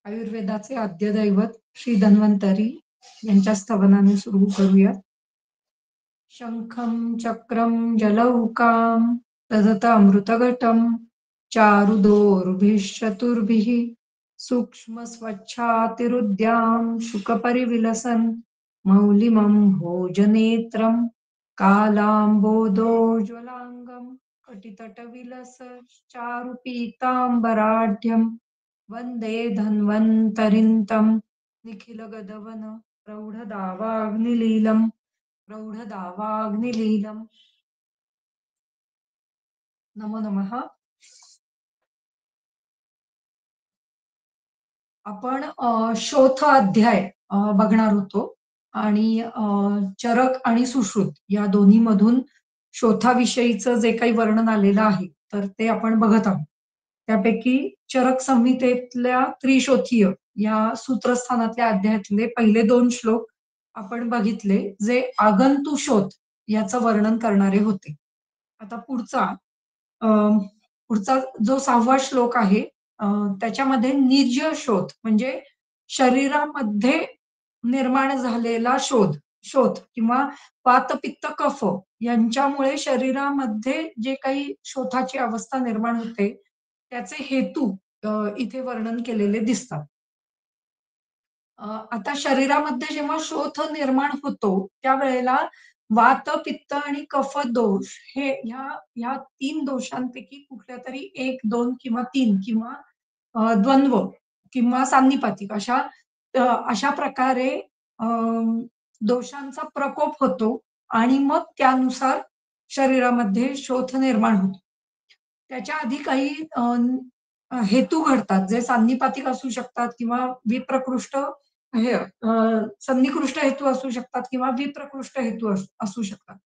आयुर्वेदाचे आद्यदैवत श्री धन्वंतरी यांच्या स्तवनाने सुरू करूया. शंखं चक्रं जलौकां तदत अमृतघटं चारुदोर्भिश्चतुर्भिः सूक्ष्मस्वच्छातिरुद्यां शुकपरिविलसन् मौलिमं भोजनेत्रं कालाम्बोदोज्ज्वलाङ्गं कटितटविलसच्चारुपीताम्बराढ्यं वन्दे धन्वन्तरिं निखिलगदवन प्रौढदावाग्निलीलम् नमो नमः. आपण शोथ अध्याय बघणार होतो आणि चरक आणि सुश्रुत या दोन्ही मधून शोथाविषयीचं जे काही वर्णन आलेलं आहे तर ते आपण बघत आहोत. त्यापैकी चरक संहितेतल्या त्रिशोथीय या सूत्रस्थानातल्या अध्यायातले पहिले 2 श्लोक आपण बघितले जे आगंतुशोथ याचं वर्णन करणारे होते. आता पुढचा जो 6वा श्लोक आहे त्याच्यामध्ये निज शोथ म्हणजे शरीरामध्ये निर्माण झालेला शोथ किंवा वात पित्त कफ यांच्यामुळे शरीरामध्ये जे काही शोथाची अवस्था निर्माण होते त्याचे हेतू इथे वर्णन केलेले दिसतात. आता शरीरामध्ये जेव्हा शोथ निर्माण होतो त्यावेळेला वात, पित्त आणि कफ दोष हे ह्या 3 दोषांपैकी कुठल्या तरी 1, 2 किंवा 3 किंवा द्वंद्व किंवा सान्निपातिक अशा प्रकारे अ, दोषांचा प्रकोप होतो आणि मग त्यानुसार शरीरामध्ये शोथ निर्माण होतो. त्याच्या आधी काही हेतू घडतात जे सान्निपातिक असू शकतात किंवा विप्रकृष्ट सन्निकृष्ट हेतू असू शकतात किंवा विप्रकृष्ट हेतू असू शकतात.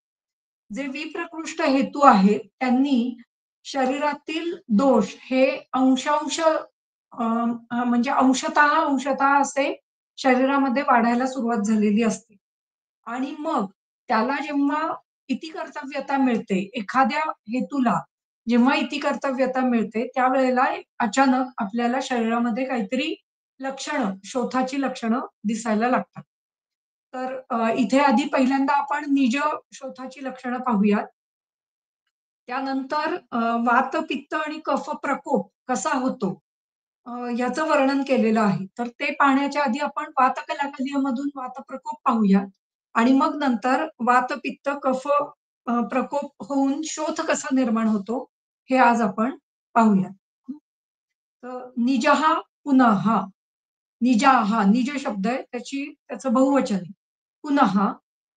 जे विप्रकृष्ट हेतू आहेत त्यांनी शरीरातील दोष हे अंशांश म्हणजे अंशतः असे शरीरामध्ये वाढायला सुरुवात झालेली असते आणि मग त्याला जेव्हा इतिकर्तव्यता मिळते एखाद्या हेतूला जेव्हा इतिकर्तव्यता मिळते त्यावेळेला अचानक आपल्याला शरीरामध्ये काहीतरी लक्षणं शोथाची लक्षणं दिसायला लागतात. तर इथे आधी पहिल्यांदा आपण निज शोथाची लक्षणं पाहूयात. त्यानंतर वात, पित्त आणि कफ प्रकोप कसा होतो याचं वर्णन केलेलं आहे. तर ते पाहण्याच्या आधी आपण वातकलाकलीमधून वातप्रकोप पाहूया आणि मग नंतर वात, पित्त, कफ प्रकोप होऊन शोथ कसा निर्माण होतो हे आज आपण पाहूया. तर निजः पुनः निज शब्द आहे त्याचं बहुवचन आहे. पुनः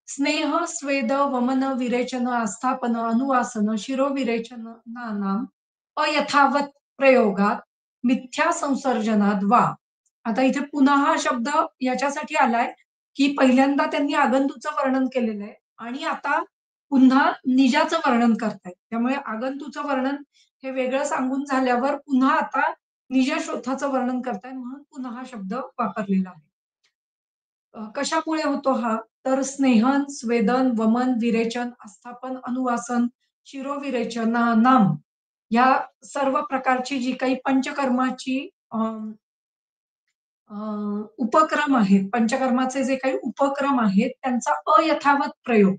स्नेह, स्वेद, वमन, विरेचन, आस्थापन, अनुवासन, शिरोविरेचनानां अयथावत प्रयोगात मिथ्या संसर्जनात वा. आता इथे पुन्हा हा शब्द याच्यासाठी आलाय की पहिल्यांदा त्यांनी आगंतूचं वर्णन केलेलं आहे आणि आता पुन्हा निजाचं वर्णन करतायत. त्यामुळे आगंतूचं वर्णन हे वेगळं सांगून झाल्यावर पुन्हा आता निज शोथाचं वर्णन करतायत म्हणून पुन्हा हा शब्द वापरलेला आहे. कशामुळे होतो हा तर स्नेहन, स्वेदन, वमन, विरेचन, आस्थापन, अनुवासन, शिरोविरेचनानाम या सर्व प्रकारची जी काही पंचकर्माची उपक्रम आहेत, पंचकर्माचे जे काही उपक्रम आहेत त्यांचा अयथावत प्रयोग.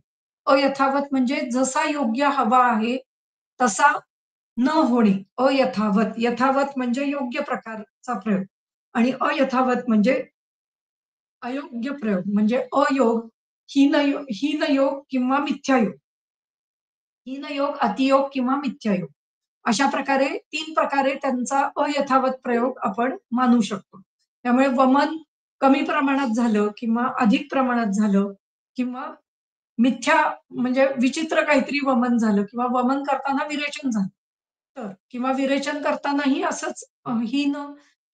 अयथावत म्हणजे जसा योग्य हवा आहे तसा न होणे. अयथावत, यथावत म्हणजे योग्य प्रकारचा प्रयोग आणि अयथावत म्हणजे अयोग्य प्रयोग म्हणजे अयोग, हीनयोग किंवा मिथ्यायोग. हीनयोग, अतियोग किंवा मिथ्यायोग. अशा प्रकारे 3 प्रकारे त्यांचा अयथावत प्रयोग आपण मानू शकतो. त्यामुळे वमन कमी प्रमाणात झालं किंवा अधिक प्रमाणात झालं किंवा मिथ्या म्हणजे विचित्र काहीतरी वमन झालं किंवा वमन करताना विरेचन झालं. तर किंवा विरेचन करतानाही असंच हीन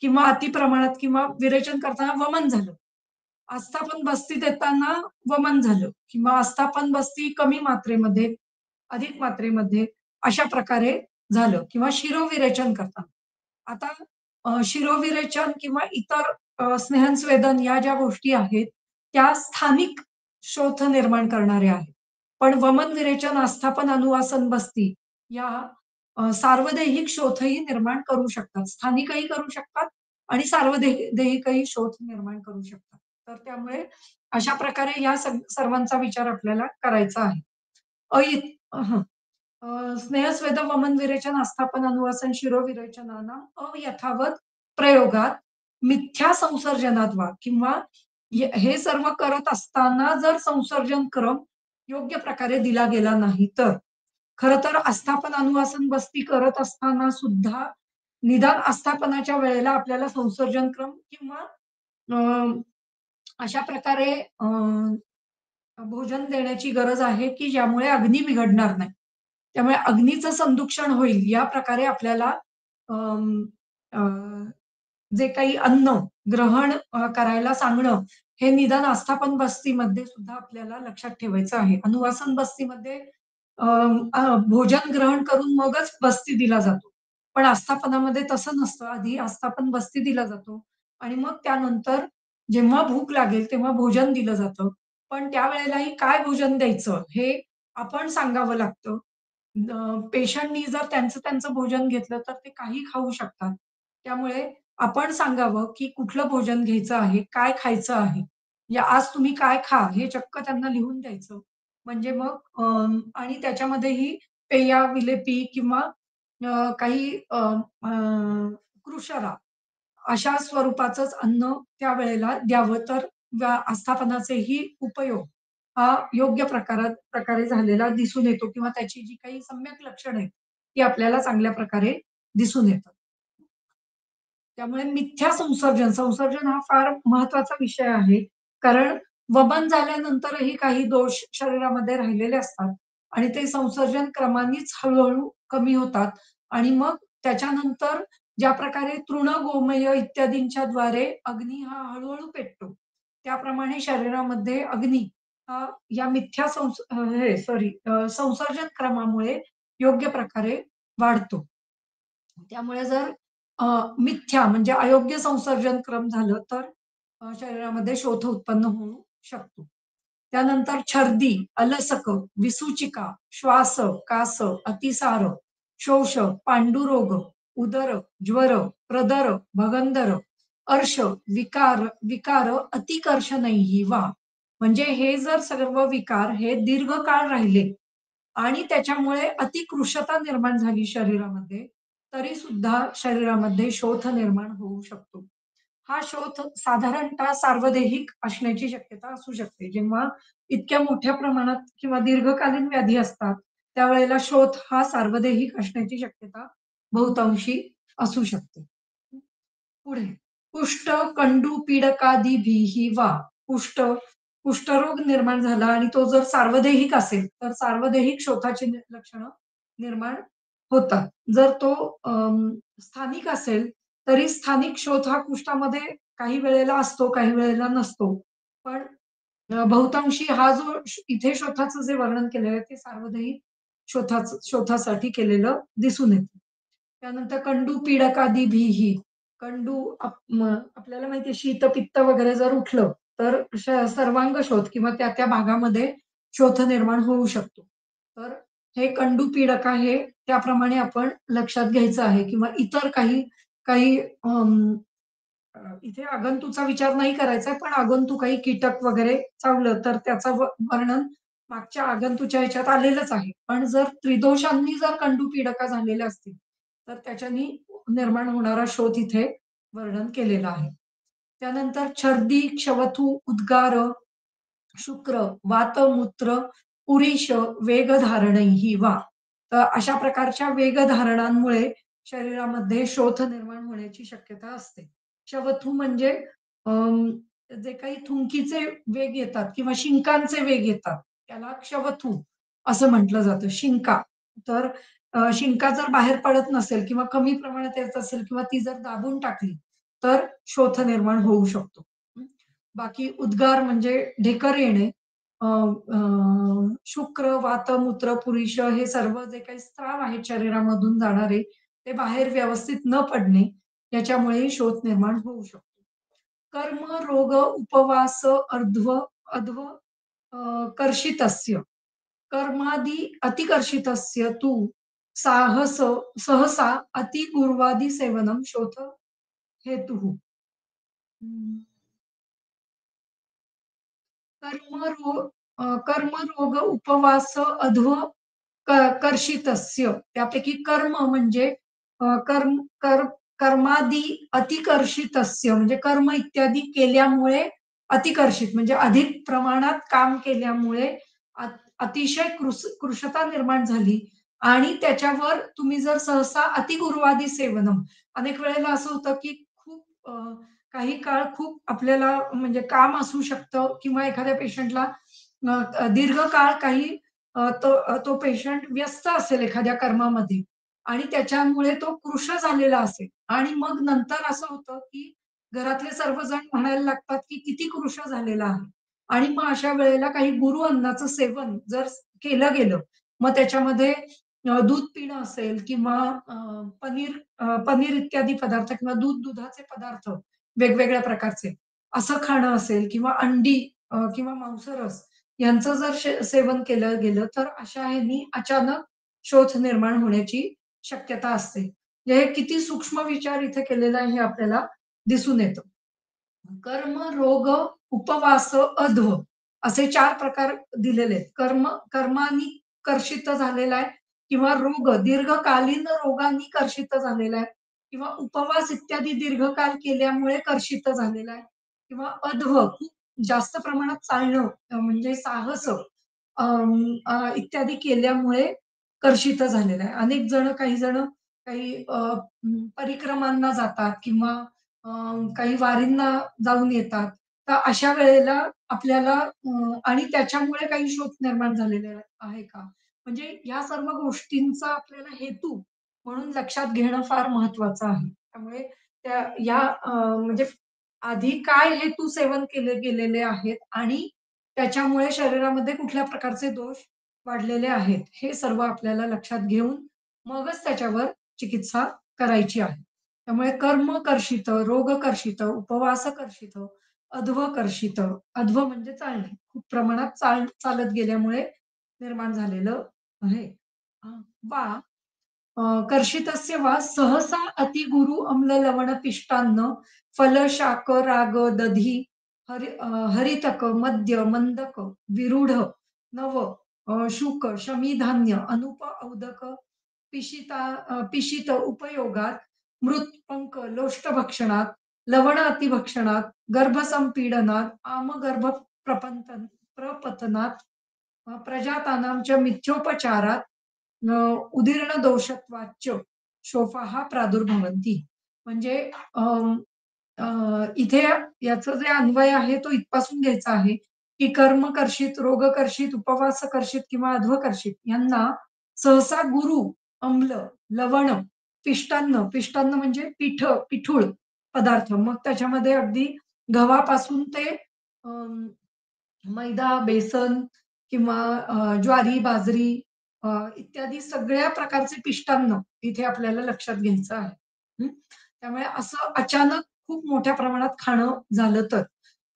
किंवा अतिप्रमाणात किंवा विरेचन करताना वमन झालं. आस्थापन बस्ती देताना वमन झालं किंवा आस्थापन बस्ती कमी मात्रेमध्ये, अधिक मात्रेमध्ये अशा प्रकारे झालं किंवा शिरोविरेचन करताना. आता शिरोविरेचन किंवा इतर स्नेहन-स्वेदन या ज्या गोष्टी आहेत, त्या स्थानिक शोथ निर्माण करणाऱ्या आहेत. पण वमन, विरेचन, आस्थापन, अनुवासन, बस्ती या सार्वदेहिक शोथही निर्माण करू शकतात. स्थानिकही करू शकतात आणि देहिकही शोथ निर्माण करू शकतात. तर त्यामुळे अशा प्रकारे या सर्वांचा विचार आपल्याला करायचा आहे. अयित हं. स्नेहस्वेदं वमन विरेचन आस्थापन अनुवासन शिरोविरेचनानां अयथावत प्रयोगात मिथ्या संसर्जनात वा किंवा हे सर्व करत असताना जर संसर्जन क्रम योग्य प्रकारे दिला गेला नाही तर. खरं तर आस्थापन, अनुवासन, बस्ती करत असताना सुद्धा निदान आस्थापनाच्या वेळेला आपल्याला संसर्जन क्रम किंवा अ, अशा प्रकारे भोजन देण्याची गरज आहे, की ज्यामुळे अग्नी बिघडणार नाही. त्यामुळे अग्नीचं संदूषण होईल या प्रकारे आपल्याला अं, अ, जे काही अन्न ग्रहण करायला सांगणं, हे निदान आस्थापन बस्तीमध्ये सुद्धा आपल्याला लक्षात ठेवायचं आहे. अनुवासन बस्तीमध्ये अ, भोजन ग्रहण करून मगच बस्ती दिला जातो. पण आस्थापनामध्ये तसं नसतं. आधी आस्थापन बस्ती दिला जातो आणि मग त्यानंतर जेव्हा भूक लागेल तेव्हा भोजन दिलं जातं. पण त्यावेळेलाही काय भोजन द्यायचं हे आपण सांगावं लागतं. पेशंटनी जर त्यांचं भोजन घेतलं तर ते काही खाऊ शकतात. त्यामुळे आपण सांगावं, की कुठलं भोजन घ्यायचं आहे, काय खायचं आहे. या आज तुम्ही काय खा हे चक्क त्यांना लिहून द्यायचं. म्हणजे मग आणि त्याच्यामध्येही पेया-विलेपी किंवा काही अ, कृशरा अशा स्वरूपाचंच अन्न त्यावेळेला द्यावं तर आस्थापनाचेही उपयोग हा योग्य प्रकारे झालेला दिसून येतो किंवा त्याची जी काही सम्यक लक्षणं आहेत, ती आपल्याला चांगल्या प्रकारे दिसून येतात. त्यामुळे मिथ्या संसर्जन हा फार महत्वाचा विषय आहे. कारण वमन झाल्यानंतरही काही दोष शरीरामध्ये राहिलेले असतात आणि ते संसर्जन क्रमानेच हळू कमी होतात आणि मग त्याच्यानंतर ज्या प्रकारे तृणगोमय इत्यादींच्या द्वारे अग्नी हा हळू पेटतो. त्याप्रमाणे शरीरामध्ये अग्नी हा या मिथ्या संसर्जन क्रमामुळे योग्य प्रकारे वाढतो. त्यामुळे जर अ, मिथ्या म्हणजे अयोग्य संसर्जन क्रम झालं तर शरीरामध्ये शोथ उत्पन्न होऊ शकतो. त्यानंतर छर्दी, अलसक, विसूचिका, श्वास, कास, अतिसार, शोष, पांडुरोग, उदर, ज्वर, प्रदर, भगंदर, अर्श, विकार विकार अतिकर्षणैः वा. म्हणजे हे जर सर्व विकार हे दीर्घकाळ राहिले आणि त्याच्यामुळे अतिकृशता निर्माण झाली शरीरामध्ये, तरी सुद्धा शरीरामध्ये शोथ निर्माण होऊ शकतो. हा शोथ साधारणतः सार्वदेहिक असण्याची शक्यता असू शकते. जेव्हा इतक्या मोठ्या प्रमाणात किंवा दीर्घकालीन व्याधी असतात, त्यावेळेला शोथ हा सार्वदेहिक असण्याची शक्यता बहुतांशी असू शकते. पुढे कुष्ठ, कंडू, पीडकादिभिः वा. कुष्ठ, कुष्ठरोग निर्माण झाला आणि तो जर सार्वदेहिक असेल, तर सार्वदेहिक शोथाची लक्षणं निर्माण होतात. जर तो स्थानिक असेल, तरी स्थानिक शोथ हा कुष्ठामध्ये काही वेळेला असतो, काही वेळेला नसतो. पण बहुतांशी हा जो इथे शोथाचं जे वर्णन केलेलं आहे, ते सार्वदेहिक शोथासाठी केलेलं दिसून येतं. त्यानंतर कंडू पीडकादिभिः. कंडू आपल्याला माहिती आहे शीत-पित्त वगैरे जर उठलं, तर सर्वांग शोथ किंवा त्या भागामध्ये शोथ निर्माण होऊ शकतो. तर हे कंडू पीडक आहे, त्याप्रमाणे आपण लक्षात घ्यायचं आहे किंवा इतर काही काही इथे आगंतुचा विचार नाही करायचा पण आगंतु काही कीटक वगैरे चावलं, तर त्याचं वर्णन मागच्या आगंतुच्या ह्याच्यात आलेलंच आहे. पण जर त्रिदोषांनी जर कंडू पीडका झालेल्या असतील, तर त्याच्यानी निर्माण होणारा शोथ इथे वर्णन केलेलं आहे. त्यानंतर छर्दी, क्षवथू, उद्गार, शुक्र, वात, मूत्र, पुरीश, वेगधारणैः वा. तर अशा प्रकारच्या वेगधारणांमुळे शरीरामध्ये शोथ निर्माण होण्याची शक्यता असते. क्षवथू म्हणजे अं, जे काही थुंकीचे वेग येतात किंवा शिंकांचे वेग येतात, त्याला क्षवथू असं म्हटलं जातं. शिंका. तर शिंका जर बाहेर पडत नसेल किंवा कमी प्रमाणात येत असेल किंवा ती जर दाबून टाकली, तर शोथ निर्माण होऊ शकतो. बाकी उद्गार म्हणजे ढेकर येणे. अ, अ, शुक्र, वात, मूत्र, पुरीश हे सर्व जे काही स्त्राव आहेत शरीरामधून जाणारे, ते बाहेर व्यवस्थित न पडणे, याच्यामुळेही शोथ निर्माण होऊ शकतो. कर्म, रोग, उपवास, अध्व कर्षितस्य. कर्मादि अतिकर्षितस्य तु साहस सहसा अतिपूर्वादि सेवनं शोथ हेतुः हं, कर्मरो कर्मरोग उपवास अध्व कर्षितस्य त्यापैकी कर्म म्हणजे कर्म कर्मादि अतिकर्षितस्य म्हणजे कर्म इत्यादी केल्यामुळे अतिकर्षित म्हणजे अधिक प्रमाणात काम केल्यामुळे अतिशय कृशता निर्माण झाली आणि त्याच्यावर तुम्ही जर सहसा अतिगुरुवादी सेवनम अनेक वेळेला असं होतं की खूप काही काळ खूप आपल्याला म्हणजे काम असू शकतं किंवा एखाद्या पेशंटला दीर्घकाळ काही तो पेशंट व्यस्त असेल एखाद्या कर्मामध्ये आणि त्याच्यामुळे तो कृश झालेला असेल आणि मग नंतर असं होतं, की घरातले सर्वजण म्हणायला लागतात, की किती कृश झालेला आहे आणि मग अशा वेळेला काही गुरु अन्नाचं सेवन जर केलं गेलं, मग त्याच्यामध्ये दूध पिणं असेल किंवा पनीर इत्यादी पदार्थ किंवा दुधाचे पदार्थ वेगवेगळ्या प्रकारचे असं खाणं असेल किंवा अंडी किंवा मांसरस यांचं जर सेवन केलं गेलं, तर अशा ह्यांनी अचानक शोथ निर्माण होण्याची शक्यता असते. म्हणजे हे किती सूक्ष्म विचार इथे केलेला आहे हे आपल्याला दिसून येतं. कर्म, रोग, उपवास, अध्व असे 4 प्रकार दिलेले आहेत. कर्मानी कर्षित झालेला आहे किंवा रोग दीर्घकालीन रोगांनी कर्षित झालेला आहे किंवा उपवास इत्यादी दीर्घकाळ केल्यामुळे कर्षित झालेला आहे किंवा अध्व खूप जास्त प्रमाणात चालणं म्हणजे साहस इत्यादी केल्यामुळे कर्षित झालेला आहे. अनेक जण काही जण काही परिक्रमांना जातात किंवा अ, काही वारींना जाऊन येतात. तर अशा वेळेला आपल्याला आणि त्याच्यामुळे काही शोथ निर्माण झालेले आहे का? म्हणजे या सर्व गोष्टींचा आपल्याला हेतू म्हणून लक्षात घेणं फार महत्वाचं आहे. त्यामुळे म्हणजे आधी काय हेतू सेवन केले गेलेले आहेत आणि त्याच्यामुळे शरीरामध्ये कुठल्या प्रकारचे दोष वाढलेले आहेत, हे सर्व आपल्याला लक्षात घेऊन मगच त्याच्यावर चिकित्सा करायची आहे. त्यामुळे कर्म कर्षित, रोग कर्षित, उपवास कर्षित, अध्व कर्षित. अध्व म्हणजे चालणे. खूप प्रमाणात चालत गेल्यामुळे निर्माण झालेलं आहे. अ, वा कर्षितस्य वा सहसा अतिगुरु अम्ल लवण पिष्टान्न फल शाक राग दधी हरितक मद्य मंदक विरूढ नव शुक शमीधान्य अनुप औदक पिशित उपयोगात मृत पंक लोष्ट भक्षणात लवण अतिभक्षणात गर्भसंपीडनात आमगर्भ प्रपतनात प्रजातानां च मिथ्योपचारात उदीर्ण दोषत्वाच्च शोफाः प्रादुर्भवन्ति. म्हणजे अ, इथे याचं जे अन्वय आहे तो इथपासून घ्यायचा आहे, की कर्मकर्षित, रोगकर्षित, उपवासकर्षित किंवा अध्वकर्षित यांना सहसा गुरु, अम्ल, लवण, पिष्टान्न म्हणजे पिठूळ पदार्थ. मग त्याच्यामध्ये अगदी गव्हापासून ते मैदा, बेसन किंवा ज्वारी, बाजरी इत्यादी सगळ्या प्रकारचे पिष्टान्न इथे आपल्याला लक्षात घ्यायचं आहे. हं. त्यामुळे असं अचानक खूप मोठ्या प्रमाणात खाणं झालं तर.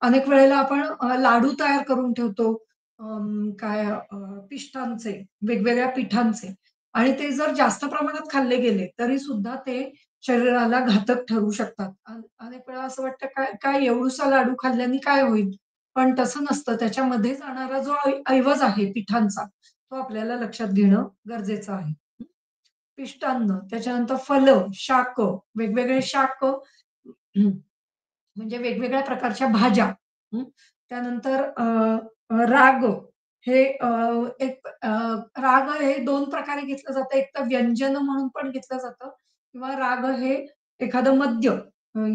अनेक वेळेला आपण लाडू तयार करून ठेवतो. पिष्टांचे, वेगवेगळ्या पिठांचे आणि ते जर जास्त प्रमाणात खाल्ले गेले, तरी सुद्धा ते शरीराला घातक ठरू शकतात. अनेक वेळा असं वाटतं काय काय एवढूसा लाडू खाल्ल्याने काय होईल? पण तसं नसतं. त्याच्यामध्ये जाणारा जो ऐवज आहे पिठांचा, तो आपल्याला लक्षात घेणं गरजेचं आहे. पिष्टान्न, त्याच्यानंतर फलं, शाकं, वेगवेगळे शाकं म्हणजे वेगवेगळ्या प्रकारच्या भाज्या. हं. त्यानंतर राग हे एक राग हे 2 प्रकारे घेतलं जातं. एक तर व्यंजन म्हणून पण घेतलं जातं किंवा राग हे एखादं मद्य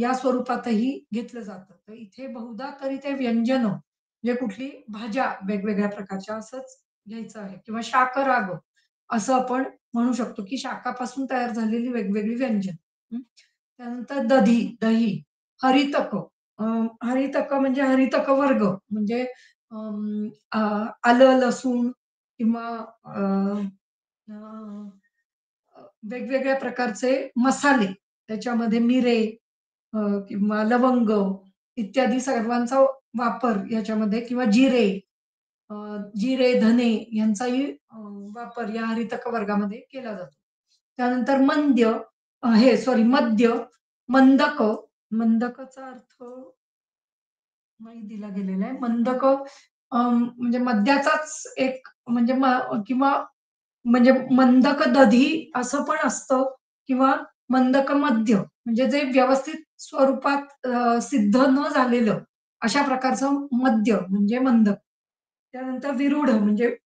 या स्वरूपातही घेतलं जातं. तर इथे बहुधा तरी ते व्यंजन म्हणजे कुठली भाज्या वेगवेगळ्या प्रकारच्या असंच घ्यायचं आहे किंवा शाकराग असं आपण म्हणू शकतो, की शाकापासून तयार झालेली वेगवेगळी व्यंजन. हं. त्यानंतर दही, हरितक अ, हरितक म्हणजे हरितक वर्ग म्हणजे आलं, लसूण किंवा अ, अ, वेगवेगळ्या प्रकारचे मसाले त्याच्यामध्ये मिरे अ, किंवा लवंग इत्यादी सर्वांचा वापर याच्यामध्ये किंवा अ, धने यांचाही वापर या हरितक वर्गामध्ये केला जातो. त्यानंतर मद्य, मंदक मंदकचा अर्थ नाही दिला गेलेला आहे. मंदक म्हणजे मद्याचाच एक म्हणजे किंवा म्हणजे मंदक दधी असं पण असतं किंवा मंदक मद्य म्हणजे जे व्यवस्थित स्वरूपात सिद्ध न झालेलं अशा प्रकारचं मद्य म्हणजे मंदक. त्यानंतर विरूढ म्हणजे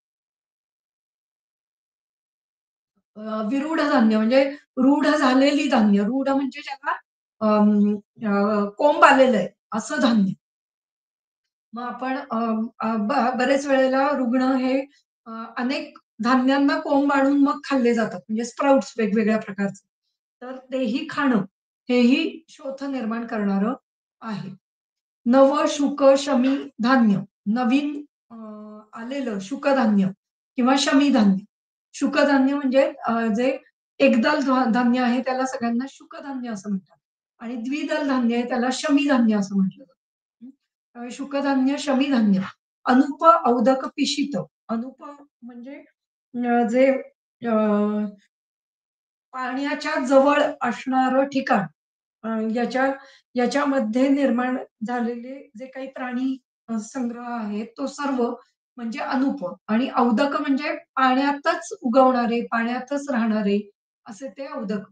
विरूढ धान्य म्हणजे रूढ झालेली धान्य. रूढ म्हणजे ज्याला कोंब आलेलं आहे असं धान्य. मग आपण बरेच वेळेला रुग्ण हे अ, अनेक धान्यांना कोंब आणून मग खाल्ले जातात. म्हणजे स्प्राउट्स वेगवेगळ्या प्रकारचे. तर तेही खाणं, हेही शोथ निर्माण करणारं आहे. नव शुक शमी धान्य. नवीन अ, आलेलं शुकधान्य किंवा शमी धान्य. शुकधान्य म्हणजे जे एकदल धान्य आहे त्याला सगळ्यांना शुकधान्य असं म्हणतात आणि द्विदल धान्य आहे त्याला शमी धान्य असं म्हटलं जातं. शुकधान्य, शमी धान्य. अनुप, औदक, पिशित. अनुप म्हणजे जे अ, पाण्याच्या जवळ असणारं ठिकाण. अ, याच्या याच्यामध्ये निर्माण झालेले जे काही प्राणी संग्रह आहेत, तो सर्व म्हणजे अनुप आणि औदक म्हणजे पाण्यातच उगवणारे, पाण्यातच राहणारे असे ते औदक.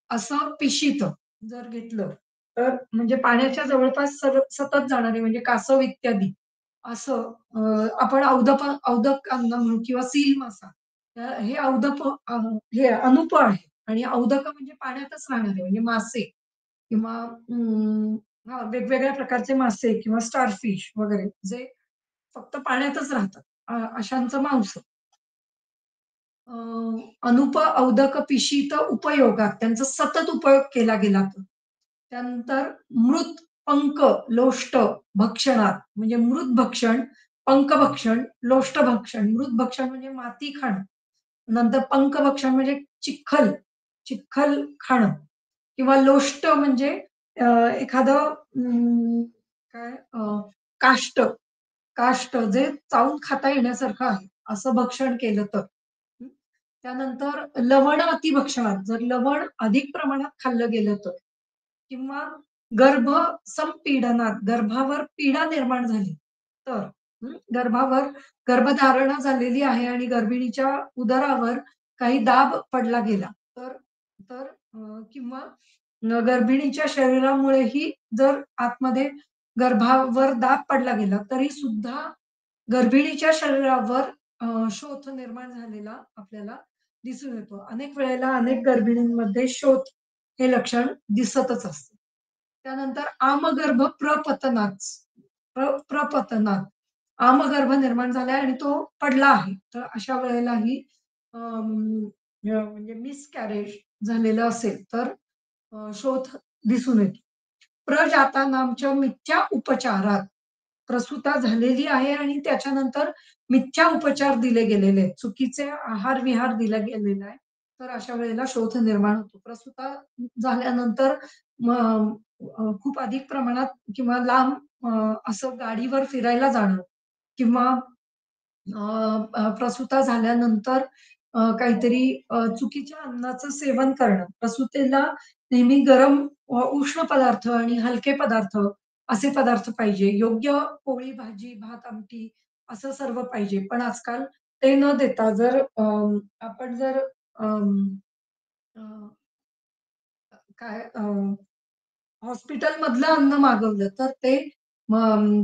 असं पिशीत जर घेतलं, तर म्हणजे पाण्याच्या जवळपास सतत जाणारे म्हणजे कासव इत्यादी. असं आपण औदक अन्न म्हणू किंवा सील मासा. हे हे अनुप आहे आणि औदक म्हणजे पाण्यातच राहणारे म्हणजे मासे किंवा हां, वेगवेगळ्या प्रकारचे मासे किंवा स्टारफिश वगैरे जे फक्त पाण्यातच राहतात. अशांचं मांस. अ, अनुप, औदक, पिशीत उपयोगात त्यांचा सतत उपयोग केला गेला तर. त्यानंतर मृत, पंक, लोष्ट भक्षणात म्हणजे मृत भक्षण, पंक भक्षण, लोष्ट भक्षण. मृत भक्षण म्हणजे माती खाणं. नंतर पंक भक्षण म्हणजे चिखल, चिखल खाणं किंवा लोष्ट म्हणजे अ, एखादं काय काष्ट, काष्ट जे चावून खाता येण्यासारखं आहे, असं भक्षण केलं तर. हं. त्यानंतर लवण अतिभक्षणात जर लवण अधिक प्रमाणात खाल्लं गेलं तर किंवा गर्भ संपीडनात गर्भावर पीडा निर्माण झाली तर गर्भावर गर्भधारणा झालेली आहे आणि गर्भिणीच्या उदरावर काही दाब पडला गेला तर तर किंवा गर्भिणीच्या शरीरामुळेही जर आतमध्ये गर्भावर दाब पडला गेला तरी सुद्धा गर्भिणीच्या शरीरावर शोथ निर्माण झालेला आपल्याला दिसून येतो. अनेक वेळेला अनेक गर्भिणींमध्ये शोथ हे लक्षण दिसतच असतं. त्यानंतर आमगर्भ प्रपतनात प्रपतनात आमगर्भ निर्माण झालाय आणि तो पडला आहे. तर अशा वेळेलाही म्हणजे मिसकॅरेज झालेलं असेल तर शोथ दिसून येतो. प्रजातानांच्या मिथ्या उपचारात प्रसूता झालेली आहे आणि त्याच्यानंतर मिथ्या उपचार दिले गेलेले आहेत. चुकीचे आहार-विहार दिला गेलेला आहे. तर अशा वेळेला शोथ निर्माण होतो. प्रसूता झाल्यानंतर खूप अधिक प्रमाणात किंवा लांब असं गाडीवर फिरायला जाणं किंवा अ, प्रसूता झाल्यानंतर काहीतरी चुकीच्या अन्नाचं सेवन करणं. प्रसूतीला नेहमी गरम उष्ण पदार्थ आणि हलके पदार्थ असे पदार्थ पाहिजे. योग्य पोळी, भाजी, भात, आमटी असं सर्व पाहिजे. पण आजकाल ते न देता जर आपण जर अं, अ, काय हॉस्पिटलमधलं अन्न मागवलं तर ते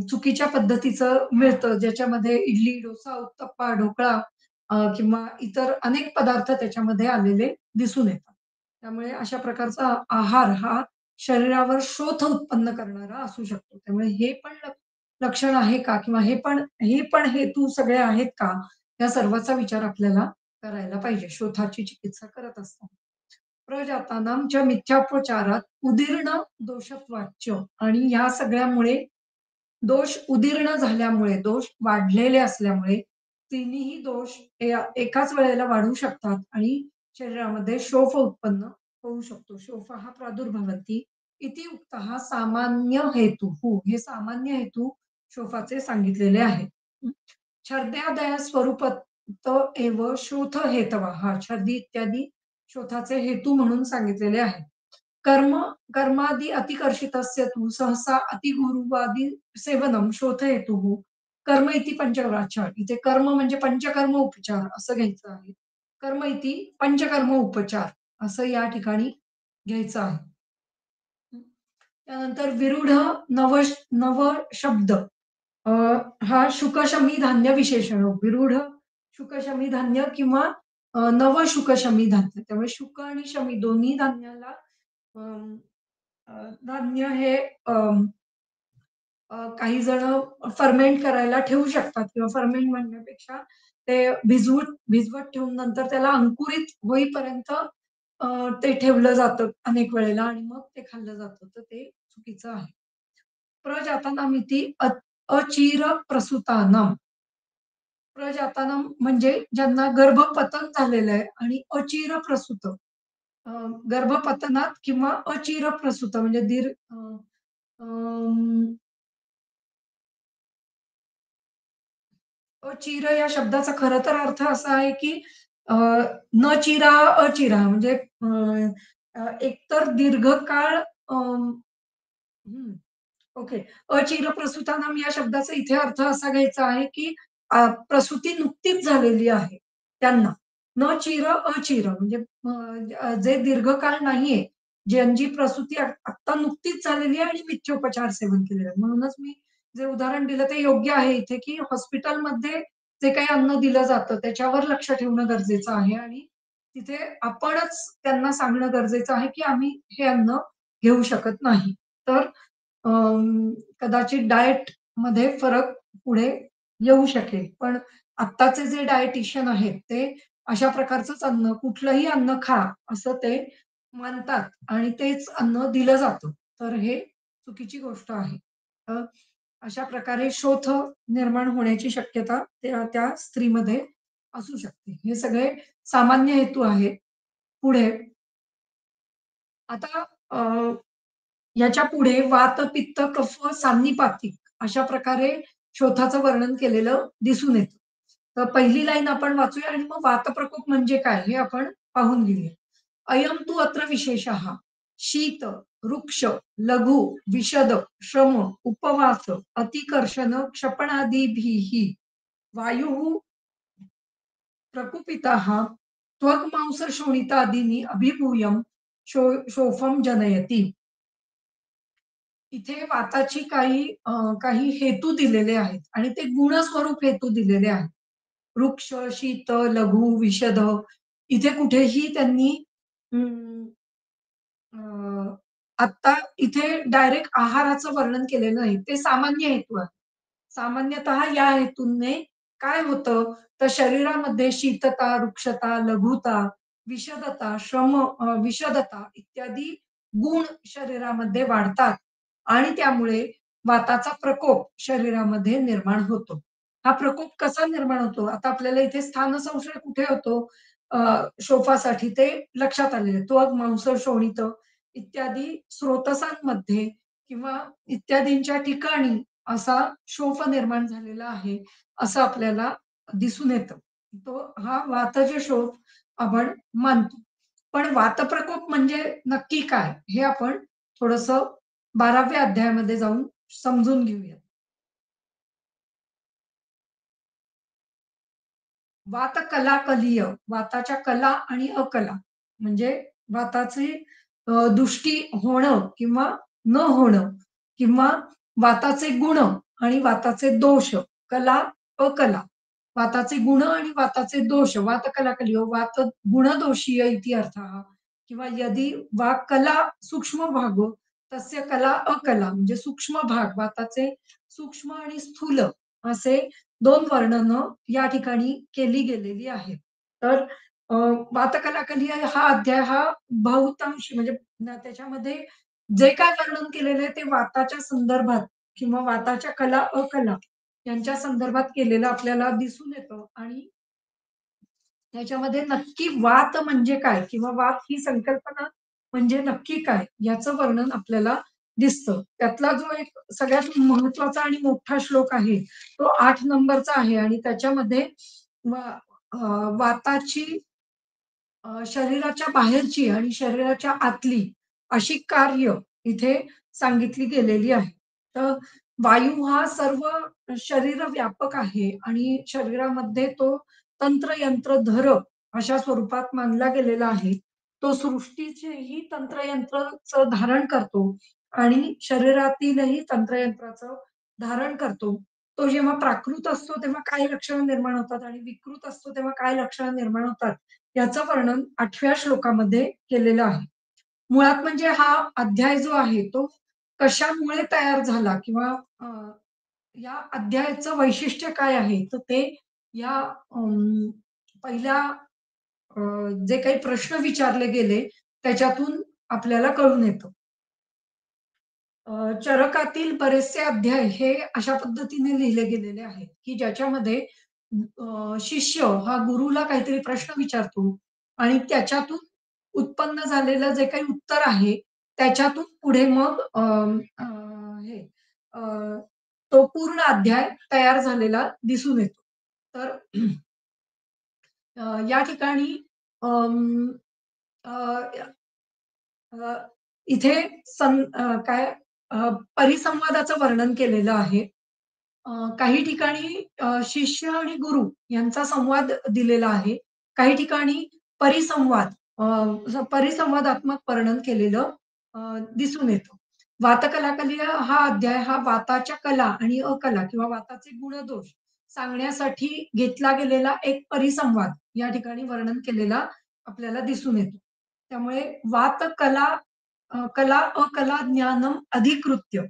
चुकीच्या पद्धतीचं मिळतं. ज्याच्यामध्ये इडली, डोसा, उत्तप्पा, ढोकळा किंवा इतर अनेक पदार्थ त्याच्यामध्ये आलेले दिसून येतात. त्यामुळे अशा प्रकारचा आहार हा शरीरावर शोथ उत्पन्न करणारा असू शकतो. त्यामुळे हे पण लक्षण आहे का? किंवा हे पण हेतू सगळे आहेत का? या सर्वाचा विचार आपल्याला करायला पाहिजे शोथाची चिकित्सा करत असताना. प्रजातानांच्या मिथ्यापचारात उदीर्ण दोषत्वाच्य आणि या सगळ्यामुळे दोष उदीर्ण झाल्यामुळे, दोष वाढलेले असल्यामुळे तिन्हीही दोष एकाच वेळेला वाढू शकतात आणि शरीरामध्ये शोफ उत्पन्न होऊ शकतो. शोफ हा प्रादुर्भवती इति उक्तः सामान्य हेतुः हे सामान्य हेतू शोफाचे सांगितलेले आहेत. छर्द्यादय स्वरूपत एव शोथ हेतवः छर्दी इत्यादी शोथाचे हेतू म्हणून सांगितलेले आहेत. कर्म कर्मादि अतिकर्षितस्य तु सहसा अतिगुरुवादी सेवनम शोधयेतुः. कर्म इति पंचकर्म. इथे कर्म म्हणजे पंचकर्म उपचार असं घ्यायचं आहे. कर्म इति पंचकर्म उपचार असं या ठिकाणी घ्यायचं आहे. त्यानंतर विरूढ नव नव शब्द. अ, हा शुकशमी धान्य विशेषण. विरूढ शुकशमी धान्य किंवा नव शुकशमी धान्य. त्यामुळे शुक आणि शमी दोन्ही धान्याला अं, धान्य हे काही जण फर्मेंट करायला ठेवू शकतात किंवा फर्मेंट म्हणण्यापेक्षा ते भिजवत ठेवून नंतर त्याला अंकुरित होईपर्यंत ते ठेवलं जातं अनेक वेळेला आणि मग ते खाल्लं जातं. तर ते चुकीचं आहे. प्रजातानामिती अचिर प्रसूतानाम. प्रजातानाम म्हणजे ज्यांना गर्भपतन झालेलं आहे आणि अचिर प्रसूत. अ, गर्भपतनात किंवा अचिर प्रसूत म्हणजे अं, चिर या शब्दाचा खरं तर अर्थ असा आहे, की न चिरा अचिरा म्हणजे अ, अ, एकतर दीर्घकाळ हं, ओके. अचिरप्रसूतानाम या शब्दाचा इथे अर्थ असा घ्यायचा आहे, की प्रसूती नुकतीच झालेली आहे त्यांना. न चिर अचिर म्हणजे जे दीर्घकाळ नाहीये, ज्यांची प्रसूती आत्ता नुकतीच झालेली आहे आणि मिथ्योपचार सेवन केलेलं आहे. म्हणूनच मी जे उदाहरण दिलं ते योग्य आहे इथे, की हॉस्पिटलमध्ये जे काही अन्न दिलं जातं त्याच्यावर लक्ष ठेवणं गरजेचं आहे आणि तिथे आपणच त्यांना सांगणं गरजेचं आहे, की आम्ही हे अन्न घेऊ शकत नाही. तर कदाचित डाएटमध्ये फरक पुढे येऊ शकेल. पण आत्ताचे जे डायटिशियन आहेत, ते अशा प्रकारचंच अन्न, कुठलंही अन्न खा, असं ते मानतात आणि तेच अन्न दिलं जातं. तर हे चुकीची गोष्ट आहे. तर अशा प्रकारे शोथ निर्माण होण्याची शक्यता त्या त्या स्त्रीमध्ये असू शकते. हे सगळे सामान्य हेतू आहेत. पुढे आता याच्या पुढे वात, पित्त, कफ, सान्निपातिक अशा प्रकारे शोथाचं वर्णन केलेलं दिसून येतं. तर पहिली लाईन आपण वाचूया आणि मग वातप्रकोप म्हणजे काय हे आपण पाहून घेऊया. अयं तु अत्र विशेषः शीत, वृक्ष, लघु, विशद, श्रम, उपवास, अतिकर्षण, क्षपणादिभिः वायुः प्रकुपिताः त्वग्मांसशोणितादीनि अभिभूयं शोफं जनयति. इथे वाताची काही हेतू दिलेले आहेत आणि ते गुणस्वरूप हेतू दिलेले आहेत. वृक्ष, शीत, लघु, विशद इथे कुठेही त्यांनी अं, अ, आत्ता इथे डायरेक्ट आहाराचं वर्णन केलेलं नाही. ते सामान्य हेतू आहे. सामान्यतः या हेतूने काय होतं, तर शरीरामध्ये शीतता, रुक्षता, लघुता, विषदता इत्यादी गुण शरीरामध्ये वाढतात आणि त्यामुळे वाताचा प्रकोप शरीरामध्ये निर्माण होतो. हा प्रकोप कसा निर्माण होतो? आता आपल्याला इथे स्थानसंशय कुठे होतो? अ, शोफासाठी ते लक्षात आलेलं आहे. त्वग, मांस, शोणित इत्यादी स्रोतसांमध्ये किंवा इत्यादींच्या ठिकाणी असा शोफ निर्माण झालेला आहे, असं आपल्याला दिसून येतं. तो हा वातज शोफ आपण मानतो. पण वातप्रकोप म्हणजे नक्की काय? हे आपण थोडंसं 12व्या अध्यायामध्ये जाऊन समजून घेऊया. वातकला कलीय, वाताच्या कला आणि अकला म्हणजे वाताची दृष्टी होणं किंवा न होणं किंवा वाताचे गुण आणि वाताचे दोष, कला, अकला. वाताचे गुण आणि वाताचे दोष, वातकला कलियो, वात गुणदोषीय इति अर्थः किंवा यदि वा कला सूक्ष्म भागो तस्य कला अकला म्हणजे सूक्ष्म भाग वाताचे सूक्ष्म आणि स्थूल असे 2 वर्णनं या ठिकाणी केली गेलेली आहेत. तर अ, वातकलाकली हा अध्याय हा बहुतांशी म्हणजे त्याच्यामध्ये जे काय वर्णन केलेलं आहे ते वाताच्या संदर्भात किंवा वाताच्या कला, अकला यांच्या संदर्भात केलेलं आपल्याला दिसून येतं आणि त्याच्यामध्ये नक्की वात म्हणजे काय किंवा वात ही संकल्पना म्हणजे नक्की काय याचं वर्णन आपल्याला दिसतं. त्यातला जो एक सगळ्यात महत्वाचा आणि मोठा श्लोक आहे, तो 8 नंबरचा आहे आणि त्याच्यामध्ये वा वाताची शरीराच्या बाहेरची आणि शरीराच्या आतली अशी कार्य इथे सांगितली गेलेली आहे. तर वायू हा सर्व शरीर व्यापक आहे आणि शरीरामध्ये तो तंत्र-यंत्र-धर अशा स्वरूपात मानला गेलेला आहे. तो सृष्टीचेही तंत्रयंत्राचं धारण करतो आणि शरीरातीलही तंत्रयंत्राचं धारण करतो. तो जेव्हा प्राकृत असतो तेव्हा काय लक्षणं निर्माण होतात आणि विकृत असतो तेव्हा काय लक्षणं निर्माण होतात, याचं वर्णन 8व्या श्लोकामध्ये केलेलं आहे. मुळात म्हणजे हा अध्याय जो आहे तो कशामुळे तयार झाला किंवा अ, या अध्यायाचं वैशिष्ट्य काय आहे? तर ते या पहिल्या अ, जे काही प्रश्न विचारले गेले त्याच्यातून आपल्याला कळून येतं. चरकातील बरेचसे अध्याय हे अशा पद्धतीने लिहिले गेलेले आहेत, की ज्याच्यामध्ये शिष्य हा गुरुला काहीतरी प्रश्न विचारतो आणि त्याच्यातून उत्पन्न झालेलं जे काही उत्तर आहे, त्याच्यातून पुढे मग अ, हे अ, तो पूर्ण अध्याय तयार झालेला दिसून येतो. तर या ठिकाणी अं, अ, अ, इथे काय परिसंवादाचं वर्णन केलेलं आहे. काही ठिकाणी शिष्य आणि गुरु यांचा संवाद दिलेला आहे. काही ठिकाणी परिसंवाद परिसंवादात्मक वर्णन केलेलं अ, दिसून येतं. वातकलाकली हा अध्याय हा वाताच्या कला आणि अकला किंवा वाताचे गुणदोष सांगण्यासाठी घेतला गेलेला एक परिसंवाद या ठिकाणी वर्णन केलेला आपल्याला दिसून येतो. त्यामुळे वातकला कला अकला ज्ञानम अधिकृत्य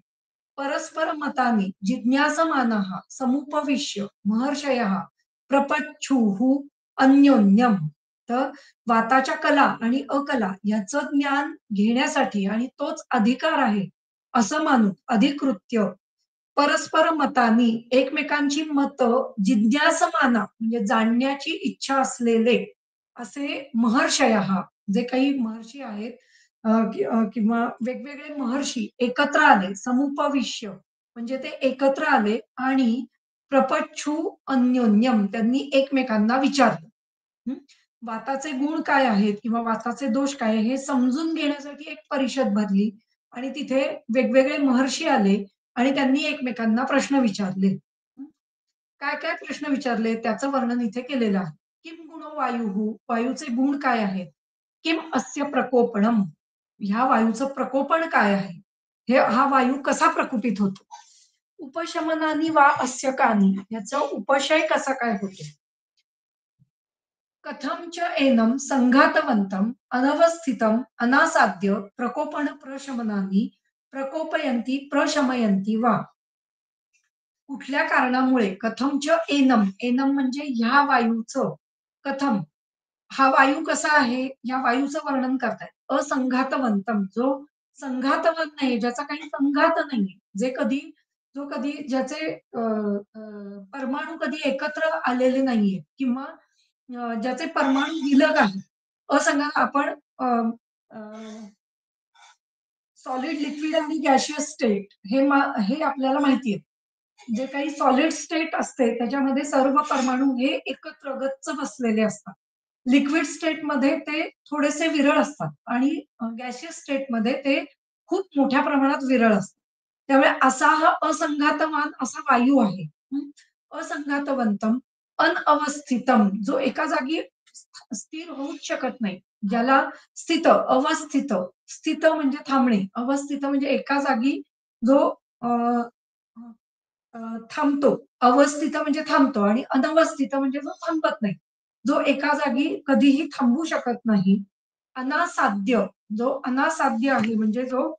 परस्परमतानि जिज्ञासमानः समुपविश्य महर्षयः प्रपच्छुः अन्योन्यम. तर वाताच्या कला आणि अकला याचं ज्ञान घेण्यासाठी आणि तोच अधिकार आहे असं मानून अधिकृत्य परस्पर मतानी एकमेकांची मतं जिज्ञासमाना म्हणजे जाणण्याची इच्छा असलेले असे महर्षयः जे काही महर्षी आहेत किंवा वेगवेगळे महर्षी एकत्र आले, समुपविश्य म्हणजे ते एकत्र आले आणि प्रपच्छु अन्योन्यम त्यांनी एकमेकांना विचारलं. हं. वाताचे गुण काय आहेत किंवा वाताचे दोष काय आहे हे समजून घेण्यासाठी एक परिषद भरली आणि तिथे वेगवेगळे महर्षी आले आणि त्यांनी एकमेकांना प्रश्न विचारले. हं. काय-काय प्रश्न विचारले त्याचं वर्णन इथे केलेलं आहे. किम गुणो वायुः वायूचे गुण काय आहेत? किम अस्य प्रकोपणम ह्या वायूचं प्रकोपण काय आहे? हा वायू कसा प्रकुपित होतो? उपशमनानी वा अस्य कानी याचा उपशय कसा काय होतो? कथं च एनं सङ्घातवन्तम् अनवस्थितम् अनासाद्य प्रकोपण-प्रशमनानि प्रकोपयन्ति प्रशमयन्ति वा. कुठल्या कारणामुळे कथमच एनम, एनम म्हणजे ह्या वायूचं कथम हा वायू कसा आहे? या वायूचं वर्णन करतायत. असंघातवंतम जो संघातवंत नाही, ज्याचा काही संघात नाहीये. जो कधी ज्याचे परमाणु कधी एकत्र आलेले नाहीये किंवा ज्याचे परमाणु विलग आहेत. असंघात आपण अ, अ, सॉलिड, लिक्विड आणि गॅसियस स्टेट हे आपल्याला माहिती आहे. जे काही सॉलिड स्टेट असते त्याच्यामध्ये सर्व परमाणु हे एकत्र गच्च बसलेले असतात. लिक्विड स्टेटमध्ये ते थोडेसे विरळ असतात आणि गॅसियस स्टेटमध्ये ते खूप मोठ्या प्रमाणात विरळ असतात. त्यामुळे असा हा असंघातवान असा वायू आहे. हं. असंघातवंतम, अनअवस्थितम जो एका जागी स्थिर होऊच शकत नाही. ज्याला स्थित, अवस्थित, स्थित म्हणजे थांबणे, अवस्थित म्हणजे एका जागी जो अ, अ, थांबतो. अवस्थित म्हणजे थांबतो आणि अनवस्थित म्हणजे जो थांबत नाही. जो एका जागी कधीही थांबू शकत नाही. अनासाध्य, जो अनासाध्य आहे म्हणजे जो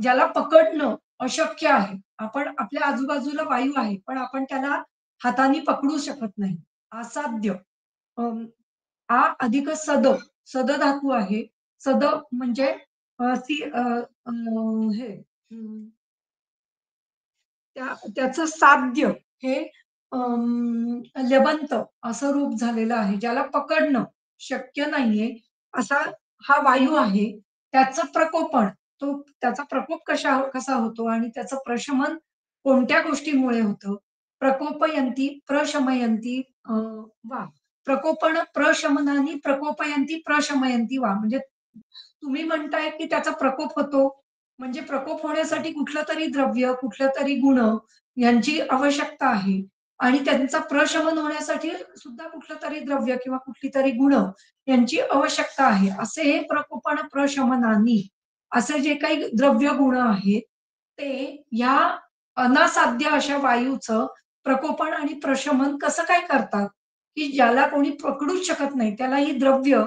ज्याला पकडणं अशक्य आहे. आपण आपल्या आजूबाजूला वायू आहे, पण आपण त्याला हाताने पकडू शकत नाही. असाध्य. अं, आ अधिक सद, सद धातू आहे. सद म्हणजे अ, सी अ, अ, हे त्याचं साध्य हे लबंत असं रूप झालेलं आहे. ज्याला पकडणं शक्य नाहीये, असा हा वायू आहे. त्याचं प्रकोपण, त्याचा प्रकोप कसा होतो आणि त्याचं प्रशमन कोणत्या गोष्टीमुळे होतं? प्रकोपयंती, प्रशमयंती वा. प्रकोपण, प्रशमनानी प्रकोपयंती, प्रशमयंती वा. म्हणजे तुम्ही म्हणताय की त्याचा प्रकोप होतो. म्हणजे प्रकोप होण्यासाठी कुठलं तरी द्रव्य, कुठलं तरी गुण यांची आवश्यकता आहे आणि त्यांचा प्रशमन होण्यासाठी सुद्धा कुठलं तरी द्रव्य किंवा कुठली तरी गुण यांची आवश्यकता आहे. असे हे प्रकोपण प्रशमनानी असे जे काही द्रव्य गुण आहेत, ते ह्या अनासाध्य अशा वायूचं प्रकोपण आणि प्रशमन कसं काय करतात? की ज्याला कोणी पकडूच शकत नाही, त्याला ही द्रव्य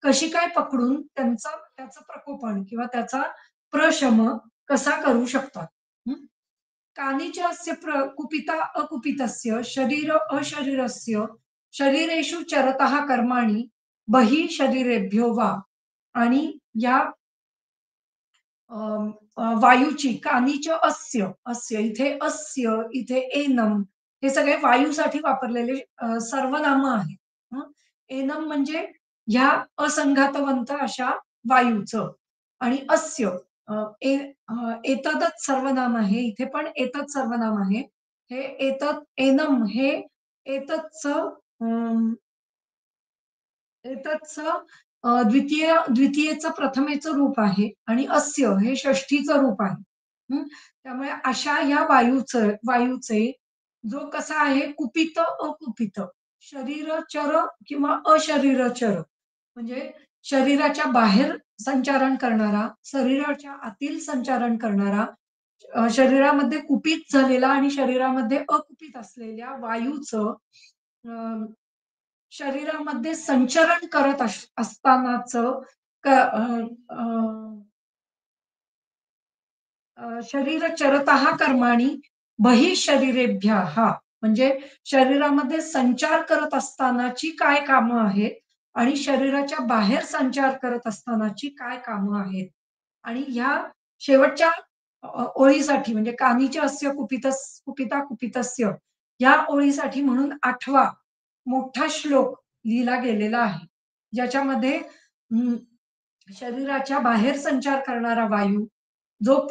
कशी काय पकडून त्याचं प्रकोपण किंवा त्याचा प्रशम कसा करू शकतात? हं. कानिच अस्य कुपिता अकुपितस्य शरीर अशरीरस्य शरीरेषु चरतः कर्माणि बहिः शरीरेभ्यो वा आणि या अं, वायूची कानीच अस्य, अस्य इथे अस्य, इथे एनम हे सगळे वायूसाठी वापरलेले सर्वनाम आहेत. हं. एनम म्हणजे ह्या असंघातवंत अशा वायूचं आणि अस्य अ, ए एतदच सर्वनाम आहे. इथे पण एतत् सर्वनाम आहे. हे एतत् एनम हे एततचं एतत्चं द्वितीयेचं प्रथमेचं रूप आहे आणि अस्य हे षष्ठीचं रूप आहे. हं. त्यामुळे अशा या वायूचे जो कसा आहे कुपित, अकुपित, शरीरचर किंवा अशरीरचर म्हणजे शरीराच्या बाहेर संचारण करणारा, शरीराच्या आतील संचारण करणारा, शरीरामध्ये कुपित झालेला आणि शरीरामध्ये अकुपित असलेल्या वायूचं शरीरामध्ये संचरण करत असतानाचं क अ, अ, शरीर चरतः कर्माणि बहिः शरीरेभ्यः म्हणजे शरीरामध्ये संचार करत असतानाची काय कामं आहेत आणि शरीराच्या बाहेर संचार करत असतानाची काय कामं आहेत. आणि ह्या शेवटच्या ओळीसाठी म्हणजे कानीच अस्य कुपिता कुपितस्य या ओळीसाठी म्हणून 8वा मोठा श्लोक लिहिला गेलेला आहे. ज्याच्यामध्ये शरीराच्या बाहेर संचार करणारा वायू, जो